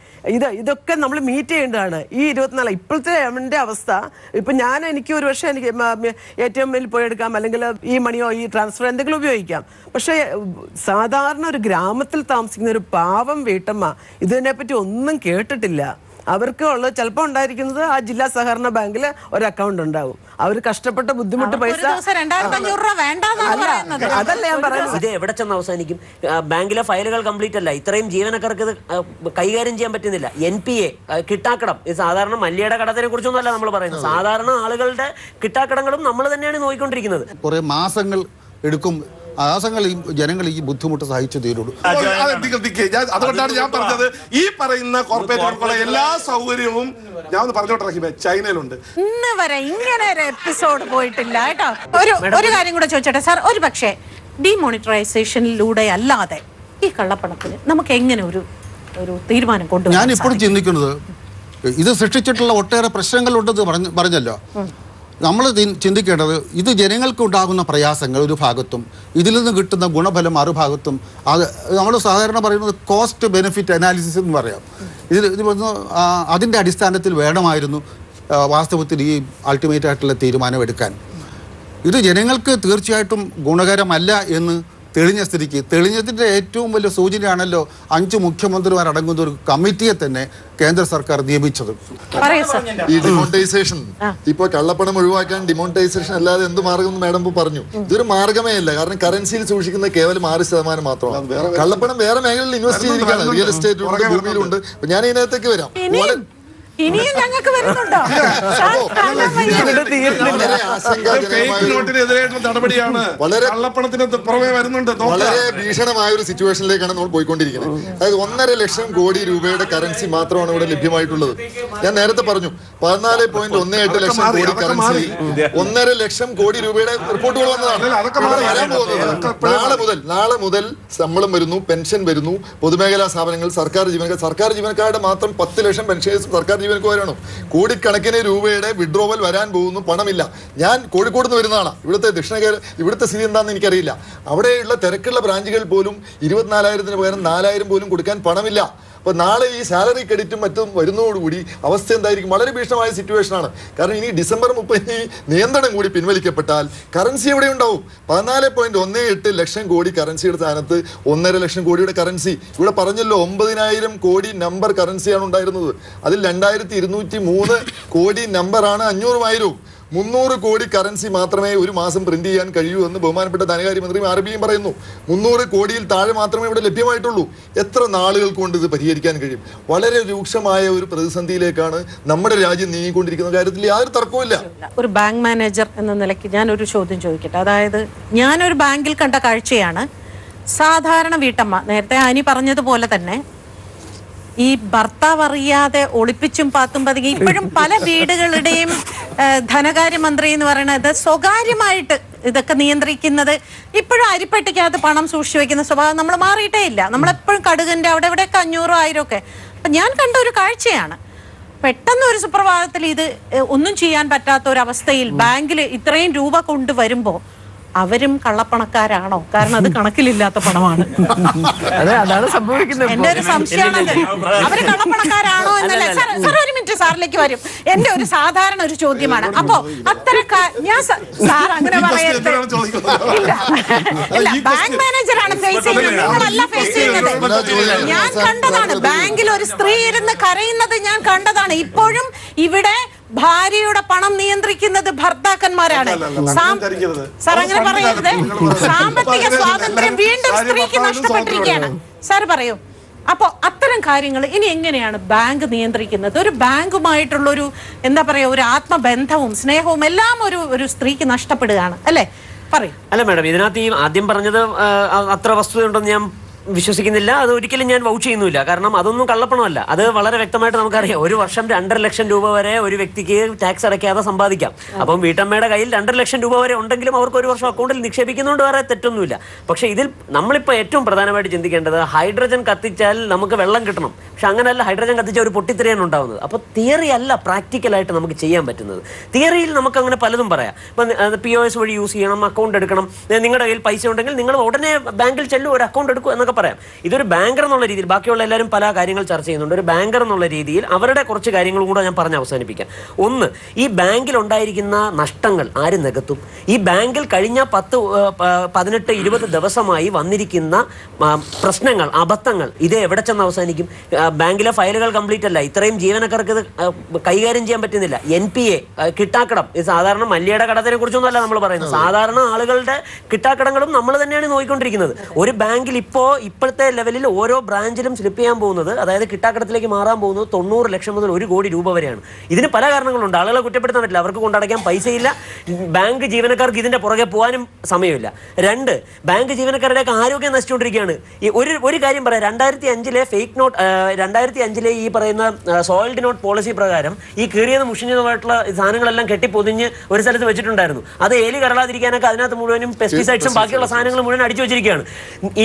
ഇതൊക്കെ നമ്മൾ മീറ്റ് ചെയ്യേണ്ടതാണ്. ഈ 24 ഇപ്പോഴത്തെ എൻ്റെ അവസ്ഥ, ഇപ്പം എനിക്ക് ഒരു പക്ഷേ എനിക്ക് ATM-ൽ പോയി എടുക്കാം, അല്ലെങ്കിൽ ഈ മണിയോ ഈ ട്രാൻസ്ഫർ എന്തെങ്കിലും ഉപയോഗിക്കാം. പക്ഷേ സാധാരണ ഒരു ഗ്രാമത്തിൽ താമസിക്കുന്ന ഒരു പാവം വീട്ടമ്മ ഇതിനെപ്പറ്റി ഒന്നും കേട്ടിട്ടില്ല. അവർക്ക് ഉള്ളത് ചിലപ്പോൾ ഉണ്ടായിരിക്കുന്നത് ആ ജില്ലാ സഹകരണ ബാങ്കിൽ ഒരു അക്കൗണ്ട് ഉണ്ടാവും. അവർ കഷ്ടപ്പെട്ട ബുദ്ധിമുട്ട് പൈസ അതല്ല ഞാൻ പറയുന്നത്. ഇത് എവിടെ ചെന്ന് അവസാനിക്കും? ബാങ്കിലെ ഫയലുകൾ കംപ്ലീറ്റ് അല്ല, ഇത്രയും ജീവനക്കാർക്ക് ഇത് കൈകാര്യം ചെയ്യാൻ പറ്റുന്നില്ല. NPA കിട്ടാക്കടം, ഇത് സാധാരണ മല്ലിയുടെ കടത്തിനെ കുറിച്ചൊന്നും അല്ല നമ്മൾ പറയുന്നത്. സാധാരണ ആളുകളുടെ കിട്ടാക്കടങ്ങളും നമ്മൾ തന്നെയാണ് നോക്കിക്കൊണ്ടിരിക്കുന്നത്. കുറെ മാസങ്ങൾ എടുക്കും. ആസങ്ങൾ ഈ ജനങ്ങൾ ഈ ബുദ്ധിമുട്ട് സഹിച്ചു തീരുള്ളൂ. അതുകൊണ്ടാണ് ഞാൻ പറഞ്ഞത്, ഈ പറയുന്ന കോർപ്പറേറ്റുകൾക്കുള്ള എല്ലാ സൗകര്യവും ഞാൻ ഒന്ന് പറഞ്ഞോട്ടെ റഹീമേ, ചൈനയിലുണ്ട്. ഇന്ന് വരെ ഇങ്ങനെ ഒരു എപ്പിസോഡ് പോയിട്ടില്ല കേട്ടോ. ഒരു കാര്യം കൂടെ ചോദിച്ചോട്ടെ സാർ, ഒരു പക്ഷേ ഡിമോണിറ്ററൈസേഷനിലൂടെ അല്ലാതെ ഈ കള്ളപ്പണത്തിന് നമുക്ക് എങ്ങനെ ഒരു തീരുമാനം കൊണ്ടുവരാൻ? ഞാൻ ഇപ്പോഴും ചിന്തിക്കുന്നത്, ഇത് സൃഷ്ടിച്ചിട്ടുള്ള ഒട്ടേറെ പ്രശ്നങ്ങളുണ്ടെന്ന് പറഞ്ഞല്ലോ. നമ്മൾ ചിന്തിക്കേണ്ടത് ഇത് ജനങ്ങൾക്ക് ഉണ്ടാകുന്ന പ്രയാസങ്ങൾ ഒരു ഭാഗത്തും ഇതിൽ നിന്ന് കിട്ടുന്ന ഗുണഫലം മറുഭാഗത്തും. അത് നമ്മൾ സാധാരണ പറയുന്നത് കോസ്റ്റ് ബെനിഫിറ്റ് അനാലിസിസ് എന്ന് പറയാം. അതിൻ്റെ അടിസ്ഥാനത്തിൽ വേണമായിരുന്നു വാസ്തവത്തിൽ ഈ അൾട്ടിമേറ്റ് ആയിട്ടുള്ള തീരുമാനം എടുക്കാൻ. ഇത് ജനങ്ങൾക്ക് തീർച്ചയായിട്ടും ഗുണകരമല്ല എന്ന് തെളിഞ്ഞതിൻ്റെ ഏറ്റവും വലിയ സൂചനയാണല്ലോ 5 മുഖ്യമന്ത്രിമാരടങ്ങുന്ന ഒരു കമ്മിറ്റിയെ തന്നെ കേന്ദ്ര സർക്കാർ നിയമിച്ചത്. ഈ ഡിമോണിറ്റൈസേഷൻ, ഇപ്പൊ കള്ളപ്പണം ഒഴിവാക്കാൻ ഡിമോണിറ്റൈസേഷൻ അല്ലാതെ എന്ത് മാർഗം മാഡം പറഞ്ഞു? ഇതൊരു മാർഗമേ അല്ല. കാരണം കറൻസിയിൽ സൂക്ഷിക്കുന്ന കേവലം 6% മാത്രമാണ്. കള്ളപ്പണം വേറെ മേഖലയിൽ ഇൻവെസ്റ്റ് ചെയ്തിരിക്കുകയാണ്. റിയൽ എസ്റ്റേറ്റിലുണ്ട്, ഭൂമിയിലുണ്ട്. ഞാൻ ഇതിനകത്തേക്ക് വരാം. ഇനിയും ഞങ്ങൾക്ക് വരുന്നുണ്ടോ? നടപടിയാണ് വളരെ ഭീഷണമായ ഒരു സിറ്റുവേഷനിലേക്കാണ് നമ്മൾ പോയിക്കൊണ്ടിരിക്കുന്നത്. അതായത് 1.5 ലക്ഷം കോടി രൂപയുടെ കറൻസി മാത്രമാണ് ഇവിടെ ലഭ്യമായിട്ടുള്ളത്. ഞാൻ നേരത്തെ പറഞ്ഞു 14.18 ലക്ഷം കോടി കറൻസി, 1.5 ലക്ഷം കോടി രൂപയുടെ റിപ്പോർട്ടുകൾ വന്നതാണ്. വരാൻ പോകുന്നത് നാളെ മുതൽ ശമ്പളം വരുന്നു, പെൻഷൻ വരുന്നു, പൊതുമേഖലാ സ്ഥാപനങ്ങൾ, സർക്കാർ ജീവനക്കാരുടെ മാത്രം 10 ലക്ഷം പെൻഷനേഴ്സ് സർക്കാർ ജീവനക്കാരാണ്. കോടിക്കണക്കിന് രൂപയുടെ വിഡ്രോവൽ വരാൻ പോകുന്നു, പണമില്ല. ഞാൻ കോഴിക്കോട് നിന്ന് വരുന്നതാണ്. ഇവിടുത്തെ സ്ഥിതി എന്താണെന്ന് എനിക്കറിയില്ല. അവിടെയുള്ള തിരക്കുള്ള ബ്രാഞ്ചുകൾ പോലും 24,000 പകരം 4,000 പോലും കൊടുക്കാൻ പണമില്ല. അപ്പോൾ നാളെ ഈ സാലറി ക്രെഡിറ്റും മറ്റും വരുന്നതോടുകൂടി അവസ്ഥ എന്തായിരിക്കും? വളരെ ഭീഷണമായ സിറ്റുവേഷനാണ്. കാരണം ഇനി December 30 നിയന്ത്രണം കൂടി പിൻവലിക്കപ്പെട്ടാൽ കറൻസി എവിടെ ഉണ്ടാവും? 14.18 ലക്ഷം കോടി കറൻസിയുടെ സ്ഥാനത്ത് 1.5 ലക്ഷം കോടിയുടെ കറൻസി. ഇവിടെ പറഞ്ഞല്ലോ 9,000 കോടി നമ്പർ കറൻസിയാണ് ഉണ്ടായിരുന്നത്. അതിൽ 2,203 കോടി നമ്പറാണ് 500,000. 300 കോടി കറൻസി മാത്രമേ ഒരു മാസം പ്രിന്റ് ചെയ്യാൻ കഴിയൂ എന്ന് ബഹുമാനപ്പെട്ട ധനകാര്യമന്ത്രി RBI പറയുന്നു. 300 കോടിയിൽ താഴെ മാത്രമേ ഇവിടെ ലഭ്യമായിട്ടുള്ളൂ. എത്ര നാളുകൾ കൊണ്ട് ഇത് പരിഹരിക്കാൻ കഴിയും? വളരെ രൂക്ഷമായ ഒരു പ്രതിസന്ധിയിലേക്കാണ് നമ്മുടെ രാജ്യം നീങ്ങിക്കൊണ്ടിരിക്കുന്ന കാര്യത്തിൽ യാതൊരു തർക്കവുമില്ല. ഒരു ബാങ്ക് മാനേജർ എന്ന നിലയ്ക്ക് ഞാനൊരു ചോദ്യം ചോദിക്കട്ടെ. അതായത് ഞാനൊരു ബാങ്കിൽ കണ്ട കാഴ്ചയാണ്, സാധാരണ വീട്ടമ്മ നേരത്തെ അനി പറഞ്ഞതുപോലെ തന്നെ ഈ ഭർത്താവ് അറിയാതെ ഒളിപ്പിച്ചും പാത്തും പതുങ്ങി ഇപ്പോഴും പല വീടുകളുടെയും ധനകാര്യമന്ത്രി എന്ന് പറയുന്നത് സ്വകാര്യമായിട്ട് ഇതൊക്കെ നിയന്ത്രിക്കുന്നത്, ഇപ്പോഴും അരിപ്പെട്ടിക്കകത്ത് പണം സൂക്ഷിച്ചു വെക്കുന്ന സ്വഭാവം നമ്മൾ മാറിയിട്ടേ ഇല്ല. നമ്മളെപ്പോഴും കടുകിന്റെ അവിടെ ഇവിടെയൊക്കെ 500, 1000 ഒക്കെ. അപ്പം ഞാൻ കണ്ട ഒരു കാഴ്ചയാണ്, പെട്ടെന്ന് ഒരു സുപ്രഭാതത്തിൽ ഇത് ഒന്നും ചെയ്യാൻ പറ്റാത്ത ഒരു അവസ്ഥയിൽ ബാങ്കിൽ ഇത്രയും രൂപ കൊണ്ടുവരുമ്പോൾ അവരും കള്ളപ്പണക്കാരാണോ? കാരണം അത് കണക്കിലില്ലാത്ത പണമാണ്. അതാണ് സംഭവിക്കുന്നത്. എന്റെ ഒരു സംശയമാണ്, അവര് കള്ളപ്പണക്കാരാണോ എന്നല്ല. സാർ ഒരു മിനിറ്റ്, സാറിലേക്ക് വരും. എന്റെ ഒരു സാധാരണ ഒരു ചോദ്യമാണ്. അപ്പോ ഞാൻ സാർ അങ്ങനെ പറയരുത്. ഇല്ല, ബാങ്ക് മാനേജറാണ് ഫേസ് ചെയ്യുന്നത്, നിങ്ങളല്ല ഫേസ് ചെയ്യുന്നത്. ഞാൻ കണ്ടതാണ്, ബാങ്കിൽ ഒരു സ്ത്രീ ഇരുന്ന് കരയുന്നത് ഞാൻ കണ്ടതാണ്. ഇപ്പോഴും ഇവിടെ ഭാര്യയുടെ പണം നിയന്ത്രിക്കുന്നത് ഭർത്താക്കന്മാരാണ്. സാർ അങ്ങനെ പറയരുത്. സാമ്പത്തിക സ്വാതന്ത്ര്യം വീണ്ടും സ്ത്രീക്ക് നഷ്ടപ്പെട്ടിരിക്കുകയാണ്. സാർ പറയൂ. അപ്പോൾ അത്തരം കാര്യങ്ങൾ ഇനി എങ്ങനെയാണ് ബാങ്ക് നിയന്ത്രിക്കുന്നത്? ഒരു ബാങ്കുമായിട്ടുള്ളൊരു എന്താ പറയാ, ഒരു ആത്മബന്ധവും സ്നേഹവും എല്ലാം ഒരു സ്ത്രീക്ക് നഷ്ടപ്പെടുകയാണ് അല്ലേ? പറയൂ. അല്ല മാഡം, ഇതിനകത്ത് ഈ ആദ്യം പറഞ്ഞത് അത്ര വസ്തുതയുണ്ടെന്ന് ഞാൻ വിശ്വസിക്കുന്നില്ല. അത് ഒരിക്കലും ഞാൻ വൗച്ച് ചെയ്യുന്നില്ല. കാരണം അതൊന്നും കള്ളപ്പണമല്ല. അത് വളരെ വ്യക്തമായിട്ട് നമുക്കറിയാം. ഒരു വർഷം 2.5 ലക്ഷം രൂപ വരെ ഒരു വ്യക്തിക്ക് ടാക്സ് അടയ്ക്കാതെ സമ്പാദിക്കാം. അപ്പം വീട്ടമ്മയുടെ കയ്യിൽ 2.5 ലക്ഷം രൂപ വരെ ഉണ്ടെങ്കിലും അവർക്ക് ഒരു വർഷം അക്കൗണ്ടിൽ നിക്ഷേപിക്കുന്നതുകൊണ്ട് വേറെ തെറ്റൊന്നുമില്ല. പക്ഷേ ഇതിൽ നമ്മളിപ്പോൾ ഏറ്റവും പ്രധാനമായിട്ട് ചിന്തിക്കേണ്ടത്, ഹൈഡ്രജൻ കത്തിച്ചാൽ നമുക്ക് വെള്ളം കിട്ടണം. പക്ഷെ അങ്ങനെയല്ല, ഹൈഡ്രജൻ കത്തിച്ചാൽ ഒരു പൊട്ടിത്തെറിയാണ് ഉണ്ടാകുന്നത്. അപ്പോൾ തിയറി അല്ല പ്രാക്ടിക്കലായിട്ട് നമുക്ക് ചെയ്യാൻ പറ്റുന്നത്. തിയറിയിൽ നമുക്ക് അങ്ങനെ പലതും പറയാം. ഇപ്പം POS വഴി യൂസ് ചെയ്യണം, അക്കൗണ്ട് എടുക്കണം, നിങ്ങളുടെ കയ്യിൽ പൈസ ഉണ്ടെങ്കിൽ നിങ്ങൾ ഉടനെ ബാങ്കിൽ ചെല്ലും, ഒരു അക്കൗണ്ട് എടുക്കും എന്നൊക്കെ പറയാം. ഇതൊരു ബാങ്കർ എന്നുള്ള രീതിയിൽ, ബാക്കിയുള്ള എല്ലാവരും പല കാര്യങ്ങൾ ചർച്ച ചെയ്യുന്നുണ്ട്. ഒരു ബാങ്കർ എന്നുള്ള രീതിയിൽ അവരുടെ കുറച്ച് കാര്യങ്ങളും കൂടെ ഞാൻ പറഞ്ഞ് അവസാനിപ്പിക്കാം. ഒന്ന്, ഈ ബാങ്കിൽ ഉണ്ടായിരിക്കുന്ന നഷ്ടങ്ങൾ ആര് നികത്തും? ഈ ബാങ്കിൽ കഴിഞ്ഞ 10, 18, 20 ദിവസമായി വന്നിരിക്കുന്ന പ്രശ്നങ്ങൾ, അബദ്ധങ്ങൾ, ഇത് എവിടെ ചെന്ന് അവസാനിക്കും? ബാങ്കിലെ ഫയലുകൾ കംപ്ലീറ്റ് അല്ല, ഇത്രയും ജീവനക്കാർക്ക് ഇത് കൈകാര്യം ചെയ്യാൻ പറ്റുന്നില്ല. NPA, കിട്ടാക്കടം, ഇത് സാധാരണ മല്ലിയുടെ കടത്തിനെ കുറിച്ചൊന്നും അല്ല നമ്മൾ പറയുന്നത്. സാധാരണ ആളുകളുടെ കിട്ടാക്കടങ്ങളും നമ്മൾ തന്നെയാണ് നോക്കിക്കൊണ്ടിരിക്കുന്നത്. ഒരു ബാങ്കിൽ ഇപ്പോഴത്തെ ലെവലിൽ ഓരോ ബ്രാഞ്ചിലും സ്ലിപ്പ് ചെയ്യാൻ പോകുന്നത്, അതായത് കിട്ടാക്കടത്തിലേക്ക് മാറാൻ പോകുന്നത് 90 ലക്ഷം മുതൽ 1 കോടി രൂപ വരെയാണ്. ഇതിന് പല കാരണങ്ങളുണ്ട്. ആളുകളെ കുറ്റപ്പെടുത്താൻ പറ്റില്ല. അവർക്ക് കൊണ്ടടയ്ക്കാൻ പൈസയില്ല. ബാങ്ക് ജീവനക്കാർക്ക് ഇതിന്റെ പുറകെ പോകാനും സമയമില്ല. 2, ബാങ്ക് ജീവനക്കാരുടെയൊക്കെ ആരോഗ്യം നശിച്ചുകൊണ്ടിരിക്കുകയാണ്. ഒരു കാര്യം പറയാം, 2005 ഫേക്ക് നോട്ട്, 2005 ഈ പറയുന്ന സോയിൽഡ് നോട്ട് പോളിസി പ്രകാരം ഈ കീറിയത് മുഷിഞ്ഞതുമായിട്ടുള്ള സാധനങ്ങളെല്ലാം കെട്ടിപ്പൊതിഞ്ഞ് ഒരു സ്ഥലത്ത് വെച്ചിട്ടുണ്ടായിരുന്നു. അത് എലി കരളാതിരിക്കാനൊക്കെ അതിനകത്ത് മുഴുവനും പെസ്റ്റിസൈഡ്സും ബാക്കിയുള്ള സാധനങ്ങൾ മുഴുവൻ അടിച്ചു വെച്ചിരിക്കുകയാണ്.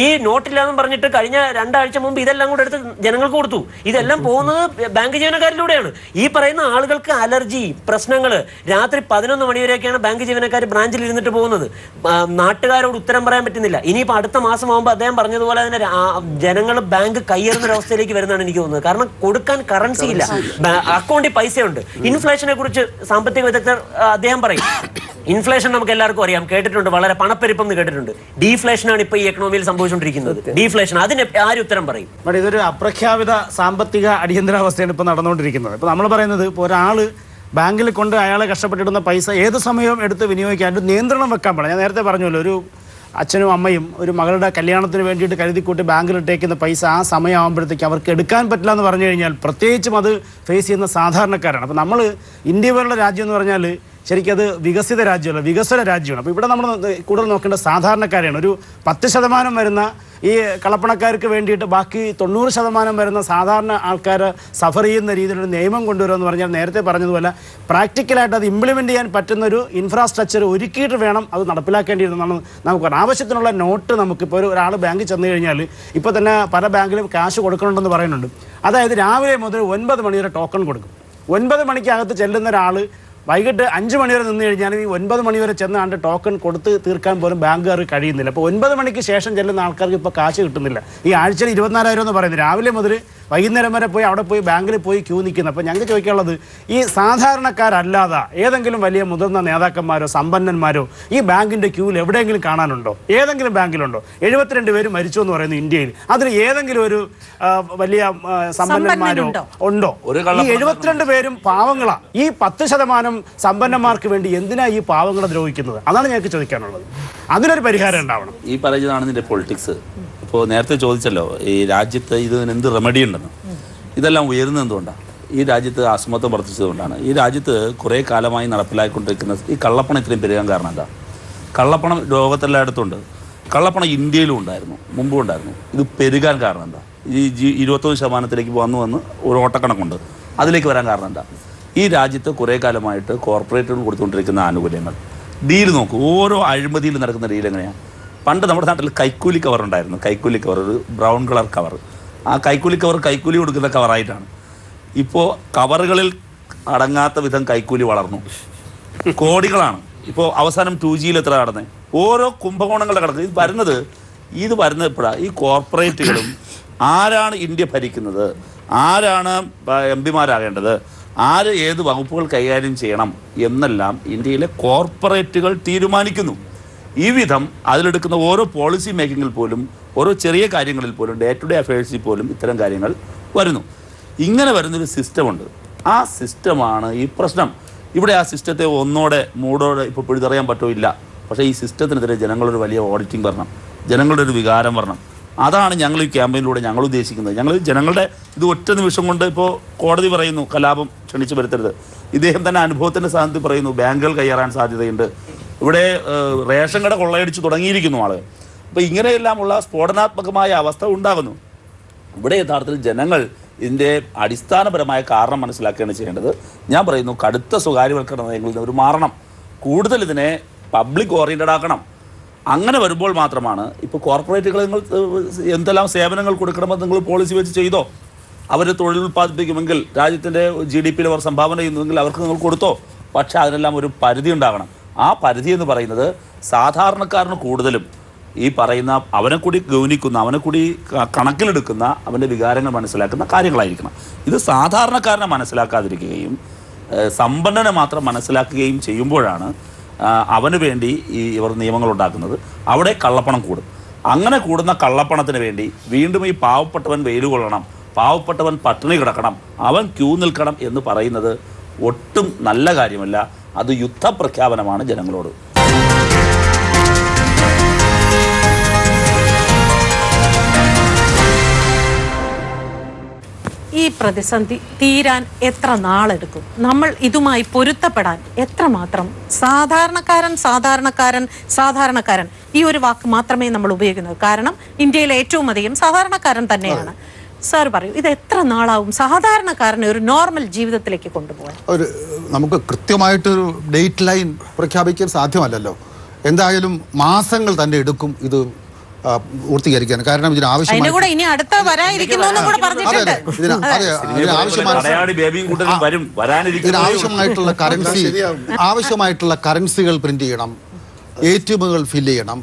ഈ നോട്ടില്ലാന്നും പറഞ്ഞിട്ട് കഴിഞ്ഞ 2 ആഴ്ച മുമ്പ് ഇതെല്ലാം കൂടെ എടുത്ത് ജനങ്ങൾക്ക് കൊടുത്തു. ഇതെല്ലാം പോകുന്നത് ബാങ്ക് ജീവനക്കാരിലൂടെയാണ്. ഈ പറയുന്ന ആളുകൾക്ക് അലർജി പ്രശ്നങ്ങൾ, രാത്രി 11 മണിവരെയൊക്കെയാണ് ബാങ്ക് ജീവനക്കാർ ബ്രാഞ്ചിൽ ഇരുന്നിട്ട് പോകുന്നത്. നാട്ടുകാരോട് ഉത്തരം പറയാൻ പറ്റുന്നില്ല. ഇനിയിപ്പോൾ അടുത്ത മാസമാകുമ്പോൾ അദ്ദേഹം പറഞ്ഞതുപോലെ തന്നെ ജനങ്ങൾ ബാങ്ക് കയ്യേറുന്ന ഒരവസ്ഥയിലേക്ക് വരുന്നതാണ് എനിക്ക് തോന്നുന്നത്. കാരണം കൊടുക്കാൻ കറൻസി ഇല്ല, അക്കൗണ്ടിൽ പൈസയുണ്ട്. ഇൻഫ്ലേഷനെ കുറിച്ച് സാമ്പത്തിക വിദഗ്ധർ അദ്ദേഹം പറയും. ഇൻഫ്ലേഷൻ നമുക്ക് എല്ലാവർക്കും അറിയാം, കേട്ടിട്ടുണ്ട്, വളരെ പണപ്പെരുപ്പം എന്ന് കേട്ടിട്ടുണ്ട്. ഡീഫ്ലേഷനാണ് ഇപ്പോൾ ഈ എക്കണോമിയിൽ സംഭവിച്ചുകൊണ്ടിരിക്കുന്നത്. ഡീഫ്ലേഷൻ, അതിന് ആര് ഉത്തരം പറയും? ഇതൊരു അപ്രഖ്യാപിത സാമ്പത്തിക അടിയന്തരാവസ്ഥയാണ് ഇപ്പോൾ നടന്നുകൊണ്ടിരിക്കുന്നത്. ഇപ്പോൾ നമ്മൾ പറയുന്നത്, ഇപ്പോൾ ഒരാൾ ബാങ്കിൽ കൊണ്ട് അയാളെ കഷ്ടപ്പെട്ടിടുന്ന പൈസ ഏത് സമയവും എടുത്ത് വിനിയോഗിക്കാൻ ഒരു നിയന്ത്രണം വെക്കാൻ പാടില്ല. ഞാൻ നേരത്തെ പറഞ്ഞല്ലോ, ഒരു അച്ഛനും അമ്മയും ഒരു മകളുടെ കല്യാണത്തിന് വേണ്ടിയിട്ട് കരുതിക്കൂട്ടി ബാങ്കിലിട്ടേക്കുന്ന പൈസ ആ സമയമാകുമ്പോഴത്തേക്ക് അവർക്ക് എടുക്കാൻ പറ്റില്ല എന്ന് പറഞ്ഞു കഴിഞ്ഞാൽ പ്രത്യേകിച്ചും അത് ഫേസ് ചെയ്യുന്ന സാധാരണക്കാരാണ്. അപ്പോൾ നമ്മൾ ഇന്ത്യ പോലുള്ള രാജ്യം എന്ന് പറഞ്ഞാൽ ശരിക്കും അത് വികസിത രാജ്യമല്ല, വികസ്വര രാജ്യമാണ്. അപ്പോൾ ഇവിടെ നമ്മൾ കൂടുതൽ നോക്കേണ്ട സാധാരണക്കാരെയാണ്. ഒരു 10% വരുന്ന ഈ കളപ്പണക്കാർക്ക് വേണ്ടിയിട്ട് ബാക്കി 90% വരുന്ന സാധാരണ ആൾക്കാർ സഫർ ചെയ്യുന്ന രീതിയിലൊരു നിയമം കൊണ്ടുവരുമെന്ന് പറഞ്ഞാൽ, നേരത്തെ പറഞ്ഞതുപോലെ പ്രാക്ടിക്കലായിട്ട് അത് ഇംപ്ലിമെൻറ്റ് ചെയ്യാൻ പറ്റുന്നൊരു ഇൻഫ്രാസ്ട്രക്ചർ ഒരുക്കിയിട്ട് വേണം അത് നടപ്പിലാക്കേണ്ടിയിരുന്നതാണ് നമുക്ക് പറഞ്ഞത്. ആവശ്യത്തിനുള്ള നോട്ട് നമുക്കിപ്പോൾ ഒരാൾ ബാങ്കിൽ ചെന്ന് കഴിഞ്ഞാൽ ഇപ്പോൾ തന്നെ പല ബാങ്കിലും ക്യാഷ് കൊടുക്കണമെന്ന് പറയുന്നുണ്ട്. അതായത് രാവിലെ മുതൽ 9 മണി വരെ ടോക്കൺ കൊടുക്കും. 9 മണിക്കകത്ത് ചെല്ലുന്ന ഒരാൾ വൈകിട്ട് 5 മണി വരെ നിന്ന് കഴിഞ്ഞാൽ ഈ 9 മണി വരെ ചെന്ന് ആണ്ട് ടോക്കൺ കൊടുത്ത് തീർക്കാൻ പോലും ബാങ്കുകാർക്ക് കഴിയുന്നില്ല. അപ്പോൾ 9 മണിക്ക് ശേഷം ചെല്ലുന്ന ആൾക്കാർക്ക് ഇപ്പോൾ കാശ് കിട്ടുന്നില്ല. ഈ ആഴ്ചയിൽ 24,000 എന്ന് പറയുന്നത് രാവിലെ മുതൽ വൈകുന്നേരം വരെ പോയി അവിടെ പോയി ബാങ്കിൽ പോയി ക്യൂ നിൽക്കുന്നത്. അപ്പോൾ ഞങ്ങൾക്ക് ചോദിക്കാനുള്ളത്, ഈ സാധാരണക്കാരല്ലാതെ ഏതെങ്കിലും വലിയ മുതിർന്ന നേതാക്കന്മാരോ സമ്പന്നന്മാരോ ഈ ബാങ്കിൻ്റെ ക്യൂവിൽ എവിടെയെങ്കിലും കാണാനുണ്ടോ? ഏതെങ്കിലും ബാങ്കിലുണ്ടോ? 72 പേര് മരിച്ചു എന്ന് പറയുന്നു ഇന്ത്യയിൽ. അതിൽ ഏതെങ്കിലും ഒരു വലിയ സമ്പന്നന്മാരോ ഉണ്ടോ? ഈ 72 പേരും പാവങ്ങളാണ്. ഈ 10% സമ്പന്നന്മാർക്ക് വേണ്ടി എന്തിനാ ഈ പാവങ്ങളെ ദ്രോഹിക്കുന്നത്? അതാണ് ഞങ്ങൾക്ക് ചോദിക്കാനുള്ളത്. അതിനൊരു പരിഹാരം ഉണ്ടാവണം. ഈ പറയുന്നതാണ് ഇതിൻ്റെ പൊളിറ്റിക്സ്. ഇപ്പോൾ നേരത്തെ ചോദിച്ചല്ലോ ഈ രാജ്യത്ത് ഇതിന് എന്ത് റെമഡി ഉണ്ടെന്ന്. ഇതെല്ലാം ഉയരുന്നത് എന്തുകൊണ്ടാണ്? ഈ രാജ്യത്ത് അസമത്വം വർദ്ധിച്ചതുകൊണ്ടാണ്. ഈ രാജ്യത്ത് കുറേ കാലമായി നടപ്പിലാക്കിക്കൊണ്ടിരിക്കുന്ന ഈ കള്ളപ്പണം ഇത്രയും പെരുകാൻ കാരണം എന്താ? കള്ളപ്പണം ലോകത്തെല്ലായിടത്തും ഉണ്ട്. കള്ളപ്പണം ഇന്ത്യയിലും ഉണ്ടായിരുന്നു, മുമ്പും ഉണ്ടായിരുന്നു. ഇത് പെരുകാൻ കാരണം എന്താ? ഈ 21% വന്ന് ഒരു ഓട്ടക്കണക്കുണ്ട്. അതിലേക്ക് വരാൻ കാരണം എന്താ? ഈ രാജ്യത്ത് കുറേ കാലമായിട്ട് കോർപ്പറേറ്റുകൾ കൊടുത്തുകൊണ്ടിരിക്കുന്ന ആനുകൂല്യങ്ങൾ. ഡീൽ നോക്കൂ, ഓരോ അഴിമതിയിൽ നടക്കുന്ന ഡീൽ എങ്ങനെയാണ്? പണ്ട് നമ്മുടെ നാട്ടിൽ കൈക്കൂലി കവർ ഉണ്ടായിരുന്നു. കൈക്കൂലി കവർ, ഒരു ബ്രൗൺ കളർ കവർ. ആ കൈക്കൂലി കവർ കൈക്കൂലി കൊടുക്കുന്ന കവറായിട്ടാണ്. ഇപ്പോൾ കവറുകളിൽ അടങ്ങാത്ത വിധം കൈക്കൂലി വളർന്നു, കോടികളാണ്. ഇപ്പോൾ അവസാനം 2Gയിൽ എത്ര നടന്നത്? ഓരോ കുംഭകോണങ്ങളുടെ കണക്ക് ഇത് വരുന്നത് എപ്പോഴാണ്? ഈ കോർപ്പറേറ്റുകളും ആരാണ് ഇന്ത്യ ഭരിക്കുന്നത്, ആരാണ് MP-മാരാകേണ്ടത്, ആര് ഏത് വകുപ്പുകൾ കൈകാര്യം ചെയ്യണം എന്നെല്ലാം ഇന്ത്യയിലെ കോർപ്പറേറ്റുകൾ തീരുമാനിക്കുന്നു. ഈ വിധം അതിലെടുക്കുന്ന ഓരോ പോളിസി മേക്കിങ്ങിൽ പോലും, ഓരോ ചെറിയ കാര്യങ്ങളിൽ പോലും, ഡേ ടു ഡേ അഫയേഴ്സിൽ പോലും ഇത്തരം കാര്യങ്ങൾ വരുന്നു. ഇങ്ങനെ വരുന്നൊരു സിസ്റ്റമുണ്ട്. ആ സിസ്റ്റമാണ് ഈ പ്രശ്നം. ഇവിടെ ആ സിസ്റ്റത്തെ മൂടോടെ ഇപ്പോൾ പിഴുതറിയാൻ പറ്റില്ല. പക്ഷേ ഈ സിസ്റ്റത്തിനെതിരെ ജനങ്ങളൊരു വലിയ ഓഡിറ്റിംഗ് വരണം, ജനങ്ങളുടെ ഒരു വികാരം വരണം. അതാണ് ഞങ്ങൾ ഈ ക്യാമ്പയിനിലൂടെ ഞങ്ങൾ ഉദ്ദേശിക്കുന്നത്. ഞങ്ങൾ ജനങ്ങളുടെ ഇത് ഒറ്റ നിമിഷം കൊണ്ട് ഇപ്പോൾ കോടതി പറയുന്നു കലാപം ക്ഷണിച്ചു വരുത്തരുത്. ഇദ്ദേഹം തന്നെ അനുഭവത്തിൻ്റെ സാധ്യത പറയുന്നു ബാങ്കുകൾ കയ്യേറാൻ സാധ്യതയുണ്ട്. ഇവിടെ റേഷൻ കട കൊള്ളയടിച്ച് തുടങ്ങിയിരിക്കുന്നു ആളുകൾ. അപ്പോൾ ഇങ്ങനെയെല്ലാമുള്ള സ്ഫോടനാത്മകമായ അവസ്ഥ ഉണ്ടാകുന്നു. ഇവിടെ യഥാർത്ഥത്തിൽ ജനങ്ങൾ ഇതിൻ്റെ അടിസ്ഥാനപരമായ കാരണം മനസ്സിലാക്കുകയാണ് ചെയ്യേണ്ടത്. ഞാൻ പറയുന്നു കടുത്ത സ്വകാര്യവൽക്കരണ നയങ്ങളിൽ നിന്ന് മാറണം, കൂടുതൽ ഇതിനെ പബ്ലിക് ഓറിയൻറ്റഡ് ആക്കണം. അങ്ങനെ വരുമ്പോൾ മാത്രമാണ് ഇപ്പോൾ കോർപ്പറേറ്റുകൾ നിങ്ങൾ എന്തെല്ലാം സേവനങ്ങൾ കൊടുക്കണമെന്ന് നിങ്ങൾ പോളിസി വെച്ച് ചെയ്തോ. അവർ തൊഴിൽ ഉൽപ്പാദിപ്പിക്കുമെങ്കിൽ രാജ്യത്തിൻ്റെ GDP-യിൽ അവർ സംഭാവന ചെയ്യുന്നുവെങ്കിൽ അവർക്ക് നിങ്ങൾ കൊടുത്തോ. പക്ഷേ അതിനെല്ലാം ഒരു പരിധി ഉണ്ടാകണം. ആ പരിധി എന്ന് പറയുന്നത് സാധാരണക്കാരന് കൂടുതലും ഈ പറയുന്ന അവനെ കൂടി ഗൗനിക്കുന്ന, അവനെ കൂടി കണക്കിലെടുക്കുന്ന, അവൻ്റെ വികാരങ്ങൾ മനസ്സിലാക്കുന്ന കാര്യങ്ങളായിരിക്കണം. ഇത് സാധാരണക്കാരനെ മനസ്സിലാക്കാതിരിക്കുകയും സമ്പന്നനെ മാത്രം മനസ്സിലാക്കുകയും ചെയ്യുമ്പോഴാണ് അവന് വേണ്ടി ഇവർ നിയമങ്ങൾ ഉണ്ടാക്കുന്നത്. അവിടെ കള്ളപ്പണം കൂടും. അങ്ങനെ കൂടുന്ന കള്ളപ്പണത്തിന് വേണ്ടി വീണ്ടും ഈ പാവപ്പെട്ടവൻ വെയിൽ കൊള്ളണം, പാവപ്പെട്ടവൻ പട്ടിണി കിടക്കണം, അവൻ ക്യൂ നിൽക്കണം എന്ന് പറയുന്നത് ഒട്ടും നല്ല കാര്യമല്ല. അത് യുദ്ധപ്രഖ്യാപനമാണ് ജനങ്ങളോട്. ഈ പ്രതിസന്ധി തീരാൻ എത്ര നാളെടുക്കും? നമ്മൾ ഇതുമായി പൊരുത്തപ്പെടാൻ എത്രമാത്രം സാധാരണക്കാരൻ ഈ ഒരു വാക്ക് മാത്രമേ നമ്മൾ ഉപയോഗിക്കുന്നത്. കാരണം ഇന്ത്യയിലെ ഏറ്റവും അധികം സാധാരണക്കാരൻ തന്നെയാണ്. സാർ പറയൂ, ഇത് എത്ര നാളാവും സാധാരണക്കാരനെ ഒരു നോർമൽ ജീവിതത്തിലേക്ക് കൊണ്ടുപോകാൻ? നമുക്ക് കൃത്യമായിട്ടൊരു ഡേറ്റ് ലൈൻ പ്രഖ്യാപിക്കാൻ സാധ്യമല്ലല്ലോ. എന്തായാലും മാസങ്ങൾ തന്നെ എടുക്കും ഇത് പൂർത്തീകരിക്കാൻ. കാരണം ആവശ്യമായിട്ടുള്ള കറൻസികൾ പ്രിന്റ് ചെയ്യണം, ATMകൾ ഫില്ല് ചെയ്യണം,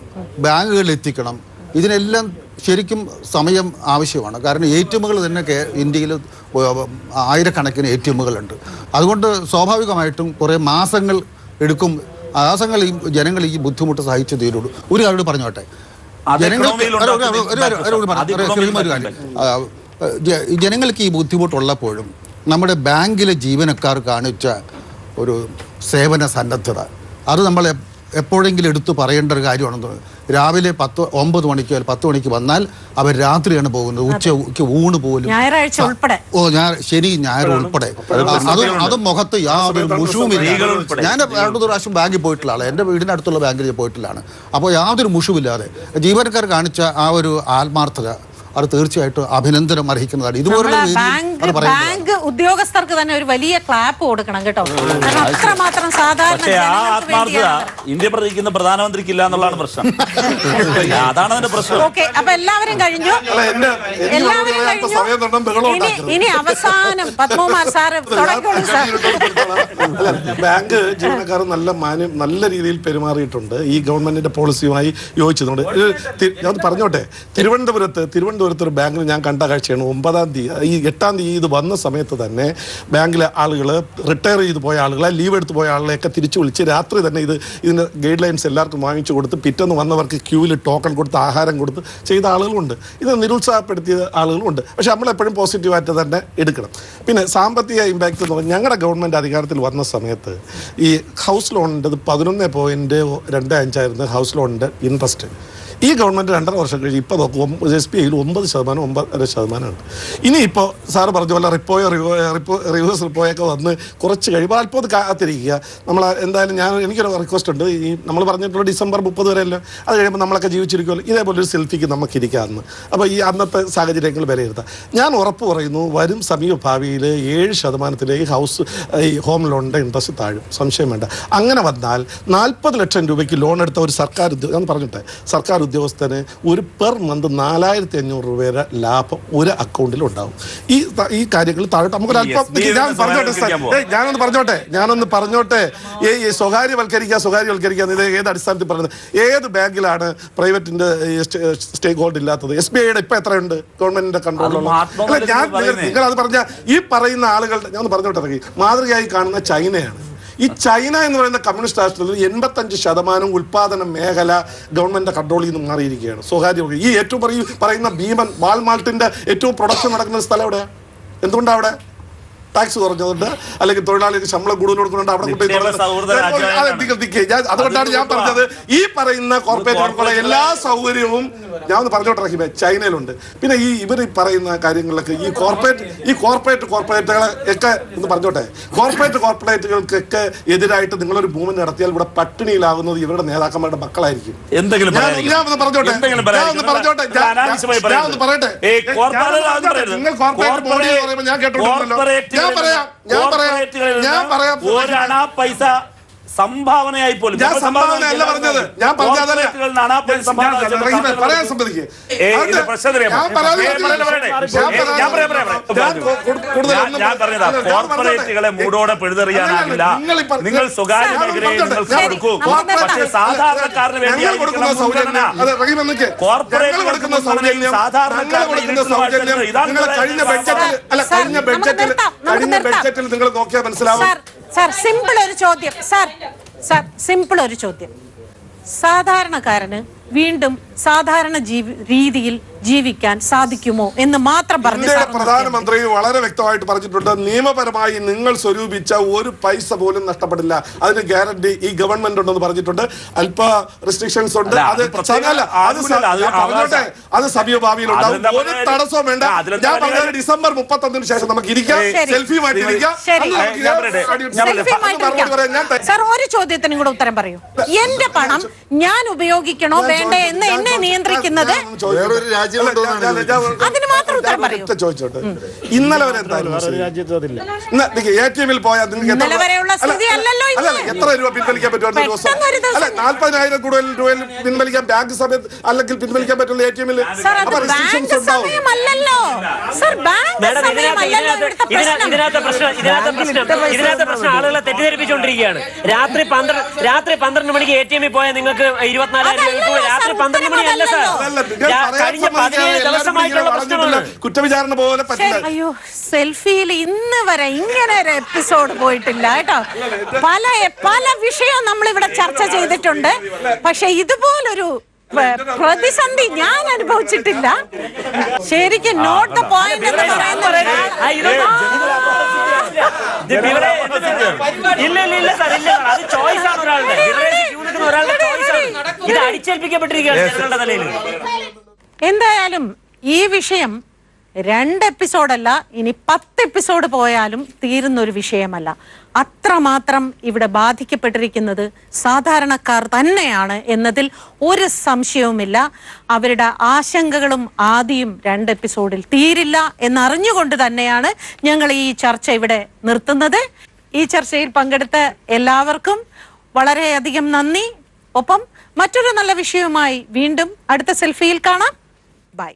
ബാങ്കുകളിൽ എത്തിക്കണം. ഇതിനെല്ലാം ശരിക്കും സമയം ആവശ്യമാണ്. കാരണം ATMകൾ തന്നെ ഇന്ത്യയിൽ ആയിരക്കണക്കിന് ATMകളുണ്ട്. അതുകൊണ്ട് സ്വാഭാവികമായിട്ടും കുറേ മാസങ്ങൾ എടുക്കും. മാസങ്ങൾ ഈ ജനങ്ങൾ ഈ ബുദ്ധിമുട്ട് സഹിച്ചു തീരുള്ളൂ. ഒരു കാര്യം പറഞ്ഞോട്ടെ, ജനങ്ങൾക്ക് ഈ ബുദ്ധിമുട്ടുള്ളപ്പോഴും നമ്മുടെ ബാങ്കിലെ ജീവനക്കാർ കാണിച്ച ഒരു സേവന സന്നദ്ധത അത് നമ്മൾ എപ്പോഴെങ്കിലും എടുത്തു പറയേണ്ട ഒരു കാര്യമാണെന്ന്. രാവിലെ 9 മണിക്ക് 10 മണിക്ക് വന്നാൽ അവർ രാത്രിയാണ് പോകുന്നത്. ഉച്ചയ്ക്ക് ഊണ് പോലും ശനി ഞായർ ഉൾപ്പെടെ അതും മുഖത്ത് യാതൊരു മുഷുവുമില്ല. ഞാൻ 2 പ്രാവശ്യം ബാങ്കിൽ പോയിട്ടുള്ള ആളാണ്, എൻ്റെ വീടിനടുത്തുള്ള ബാങ്കിൽ പോയിട്ടുള്ളതാണ്. അപ്പോൾ യാതൊരു മുഷുവില്ലാതെ ജീവനക്കാർ കാണിച്ച ആ ഒരു ആത്മാർത്ഥത, അത് തീർച്ചയായിട്ടും അഭിനന്ദനം അർഹിക്കുന്നതാണ്. ഇതുപോലുള്ള ബാങ്ക് ഉദ്യോഗസ്ഥർക്ക് തന്നെ ഒരു വലിയ ക്ലാപ്പ് കൊടുക്കണം കേട്ടോ. അത്രമാത്രം സാധാരണ ഇന്ത്യ പ്രതിക്കുന്ന പ്രധാനമന്ത്രിക്ക് ഇല്ല എന്നുള്ളതാണ് പ്രശ്നം. അതാണ് അതിന്റെ പ്രശ്നം. ഓക്കെ, അപ്പൊ എല്ലാവരും കഴിഞ്ഞു. ഇനി അവസാനം പത്മകുമാർ സാറ് തുടങ്ങിക്കോളൂ സാർ. ബാങ്ക് ജീവനക്കാർ നല്ല രീതിയിൽ പെരുമാറിയിട്ടുണ്ട്. ഈ ഗവൺമെന്റിന്റെ പോളിസിയുമായി യോജിച്ചതുകൊണ്ട് ഞാൻ പറഞ്ഞോട്ടെ, തിരുവനന്തപുരത്ത് ഒരു ബാങ്കിൽ ഞാൻ കണ്ട കാഴ്ചയാണ്. 8-ാം തീയതി ഇത് വന്ന സമയത്ത് തന്നെ ബാങ്കിലെ ആളുകൾ, റിട്ടയർ ചെയ്ത് പോയ ആളുകളെ, ലീവ് എടുത്ത് പോയ ആളുകളെയൊക്കെ തിരിച്ചു വിളിച്ച് രാത്രി തന്നെ ഇതിന്റെ ഗൈഡ് ലൈൻസ് എല്ലാവർക്കും വാങ്ങിച്ചു കൊടുത്ത് പിറ്റേന്ന് വന്നവർക്ക് ക്യൂവിൽ ടോക്കൺ കൊടുത്ത് ആഹാരം കൊടുത്ത് ചെയ്ത ആളുകളുണ്ട്. ഇത് നിരുത്സാഹപ്പെടുത്തിയ ആളുകളുണ്ട്. പക്ഷെ നമ്മളെപ്പോഴും പോസിറ്റീവായിട്ട് തന്നെ എടുക്കണം. പിന്നെ സാമ്പത്തിക ഇമ്പാക്റ്റ് എന്ന് പറഞ്ഞാൽ ഞങ്ങളുടെ ഗവൺമെൻറ് അധികാരത്തിൽ വന്ന സമയത്ത് ഈ ഹൗസ് ലോണിൻ്റെ 11.25 ആയിരുന്നു ഹൗസ് ലോണിൻ്റെ ഇൻട്രസ്റ്റ്. ഈ ഗവൺമെൻറ് 2.5 വർഷം കഴിഞ്ഞ് ഇപ്പോൾ നോക്കും SBIയിൽ 9%, 9.5%. ഇനിയിപ്പോൾ സാറ് പറഞ്ഞ പോലെ റിവേഴ്സ് റിപ്പോയൊക്കെ വന്ന് കുറച്ച് കഴിയുമ്പോൾ അല്പം കാത്തിരിക്കുക. നമ്മൾ എന്തായാലും എനിക്കൊരു റിക്വസ്റ്റ് ഉണ്ട്. ഈ നമ്മൾ പറഞ്ഞിട്ടുള്ള December 30 വരെയല്ലോ, അത് കഴിയുമ്പോൾ നമ്മളൊക്കെ ജീവിച്ചിരിക്കുമല്ലോ. ഇതേപോലെ ഒരു സെൽഫിക്ക് നമുക്കിരിക്കാമെന്ന്. അപ്പോൾ ഈ അന്നത്തെ സാഹചര്യങ്ങൾ വിലയിരുത്താം. ഞാൻ ഉറപ്പ് പറയുന്നു, വരും സമീപ ഭാവിയിൽ 7% ഈ ഹോം ലോണിൻ്റെ ഇൻട്രസ്റ്റ് താഴും, സംശയം വേണ്ട. അങ്ങനെ വന്നാൽ 40 ലക്ഷം രൂപയ്ക്ക് ലോൺ എടുത്ത ഒരു സർക്കാർ ഉദ്യോഗസ്ഥന് ഒരു പെർ മന്ത് 4,500 രൂപയുടെ ലാഭം ഒരു അക്കൗണ്ടിൽ ഉണ്ടാവും. ഈ കാര്യങ്ങൾ താഴോട്ട് നമുക്കൊരു അല്പം ഞാനൊന്ന് പറഞ്ഞോട്ടെ. ഈ സ്വകാര്യവൽക്കരിക്കുക ഇത് ഏത് അടിസ്ഥാനത്തിൽ പറയുന്നത്? ഏത് ബാങ്കിലാണ് പ്രൈവറ്റിന്റെ സ്റ്റേക്ക് ഹോൾഡ് ഇല്ലാത്തത്? SBIയുടെ ഇപ്പൊ എത്രയുണ്ട് ഗവൺമെന്റിന്റെ കൺട്രോളിലുള്ള? നിങ്ങൾ അത് പറഞ്ഞ ഈ പറയുന്ന ആളുകൾ ഞാൻ ഒന്ന് പറഞ്ഞോട്ടെ, മാതൃകയായി കാണുന്ന ചൈനയാണ്. ഈ ചൈന എന്ന് പറയുന്ന കമ്മ്യൂണിസ്റ്റ് രാഷ്ട്രത്തിൽ 85% ഉൽപാദന മേഖല ഗവൺമെന്റ് കൺട്രോളിൽ നിന്ന് മാറിയിരിക്കുകയാണ്. സ്വകാര്യ ഈ ഏറ്റവും പറയുന്ന ഭീമൻ വാൾമാർട്ടിന്റെ ഏറ്റവും പ്രൊഡക്ഷൻ നടക്കുന്ന സ്ഥലം എവിടെയാണ്? എന്തുകൊണ്ടാണ് അവിടെ ടാക്സ് കുറഞ്ഞതുകൊണ്ട്, അല്ലെങ്കിൽ തൊഴിലാളികൾക്ക് ശമ്പളം കൂടുതൽ കൊടുക്കുന്നുണ്ട്? അവിടെ അതുകൊണ്ടാണ് ഞാൻ പറഞ്ഞത്, ഈ പറയുന്ന കോർപ്പറേറ്റുകൾക്കുള്ള എല്ലാ സൗകര്യവും ഞാൻ ഒന്ന് പറഞ്ഞോട്ടെ റഹീമേ, ചൈനയിലുണ്ട്. പിന്നെ ഇവർ പറയുന്ന കാര്യങ്ങളിലൊക്കെ ഈ കോർപ്പറേറ്റുകളെ ഒക്കെ ഒന്ന് പറഞ്ഞോട്ടെ, കോർപ്പറേറ്റുകൾക്കൊക്കെ എതിരായിട്ട് നിങ്ങളൊരു മൂവ്മെന്റ് നടത്തിയാൽ ഇവിടെ പട്ടിണിയിലാകുന്നത് ഇവരുടെ നേതാക്കന്മാരുടെ മക്കളായിരിക്കും. ഞാൻ ഒന്ന് പറയട്ടെ, നിങ്ങൾ കോർപ്പറേറ്റ് ബോഡി പറയുമ്പോൾ ഞാൻ കേട്ടോണ്ടല്ലോ. ഞാൻ പറയാം പൈസ സംഭാവനയായി പോലും സംഭാവനയല്ല പറഞ്ഞത്. ഞാൻ പറഞ്ഞതല്ല പറയാൻ സമ്മതിക്കുക. കോർപ്പറേറ്റുകളെ മൂടോടെ പിഴുതെറിയാനാകില്ല. നിങ്ങൾ സ്വകാര്യ മേഖലയെ കൊടുക്കൂ, പക്ഷേ സാധാരണക്കാരന് വേണ്ടി കഴിഞ്ഞ ബഡ്ജറ്റിൽ നിങ്ങൾ നോക്കിയാൽ മനസ്സിലാവും. സാർ സിമ്പിൾ ഒരു ചോദ്യം. സാധാരണക്കാരന് വീണ്ടും സാധാരണ രീതിയിൽ ജീവിക്കാൻ സാധിക്കുമോ എന്ന് മാത്രം പറഞ്ഞു. പ്രധാനമന്ത്രി വളരെ വ്യക്തമായിട്ട് പറഞ്ഞിട്ടുണ്ട്, നിയമപരമായി നിങ്ങൾ സ്വരൂപിച്ച ഒരു പൈസ പോലും നഷ്ടപ്പെടില്ല, അതിന് ഗ്യാരണ്ടി ഈ ഗവൺമെന്റ് ഉണ്ടെന്ന് പറഞ്ഞിട്ടുണ്ട്. അല്പ റെസ്ട്രിക്ഷൻസ് ഉണ്ട്, അത് സമീപഭാവിയിൽ ഉണ്ടാവും. ഒരു തടസ്സവും വേണ്ട. ഞാൻ പറഞ്ഞത് December 31 ശേഷം നമുക്ക് ഇരിക്കാം, സെൽഫിയുമായിട്ട് ഇരിക്കാം. സാർ ഒരു ചോദ്യത്തിനും കൂടെ ഉത്തരം പറയൂ. എന്റെ പണം ഞാൻ ഉപയോഗിക്കണോ വേണ്ടേ എന്ന് എന്നെ നിയന്ത്രിക്കുന്നത് അതിന് മാത്രം ഉത്തരം പറയൂ. ചോദിച്ചോട്ടെ, ഇന്നലെ വരെ ATM-ൽ പോയാൽ ഇന്നലെ വരെയുള്ള സ്ഥിതി അല്ലല്ലോ. എത്ര രൂപ പിൻവലിക്കാൻ പറ്റും? 40,000 കൂടുതൽ രൂപ പിൻവലിക്കാൻ ബാങ്ക് സമയത്ത് അല്ലെങ്കിൽ പിൻവലിക്കാൻ പറ്റുള്ള ATM-ൽ ആളുകളെ തെറ്റിദ്ധരിപ്പിച്ചുകൊണ്ടിരിക്കുകയാണ്. രാത്രി 12 മണിക്ക് ATM-ൽ പോയാൽ നിങ്ങൾക്ക് 24,000 രാത്രി 12 മണിയല്ല സാർ. കഴിഞ്ഞ 17 ദിവസമായിട്ടുള്ള പ്രശ്നമാണ്. കുറ്റവിചാരണ പോലെ അയ്യോ, സെൽഫിയിൽ ഇന്ന് വരെ ഇങ്ങനെ ഒരു എപ്പിസോഡ് പോയിട്ടില്ല കേട്ടോ. പല വിഷയവും നമ്മൾ ഇവിടെ ചർച്ച ചെയ്തിട്ടുണ്ട്. പക്ഷെ ഇതുപോലൊരു പ്രതിസന്ധി ഞാൻ അനുഭവിച്ചിട്ടില്ല. ശരിക്കും നോട്ട് ദ പോയിന്റ് എന്ന് പറയുന്നത് ഇത് അടിച്ചേൽപ്പിക്കപ്പെട്ടിരിക്കുകയാണ് ജനങ്ങളുടെ തലയിൽ. എന്തായാലും ഈ വിഷയം 2 എപ്പിസോഡല്ല, ഇനി 10 എപ്പിസോഡ് പോയാലും തീരുന്ന ഒരു വിഷയമല്ല. അത്രമാത്രം ഇവിടെ ബാധിക്കപ്പെട്ടിരിക്കുന്നത് സാധാരണക്കാർ തന്നെയാണ് എന്നതിൽ ഒരു സംശയവുമില്ല. അവരുടെ ആശങ്കകളും ആദിയും 2 എപ്പിസോഡിൽ തീരില്ല എന്നറിഞ്ഞുകൊണ്ട് തന്നെയാണ് ഞങ്ങൾ ഈ ചർച്ച ഇവിടെ നിർത്തുന്നത്. ഈ ചർച്ചയിൽ പങ്കെടുത്ത എല്ലാവർക്കും വളരെയധികം നന്ദി. ഒപ്പം മറ്റൊരു നല്ല വിഷയവുമായി വീണ്ടും അടുത്ത സെൽഫിയിൽ കാണാം. ബൈ.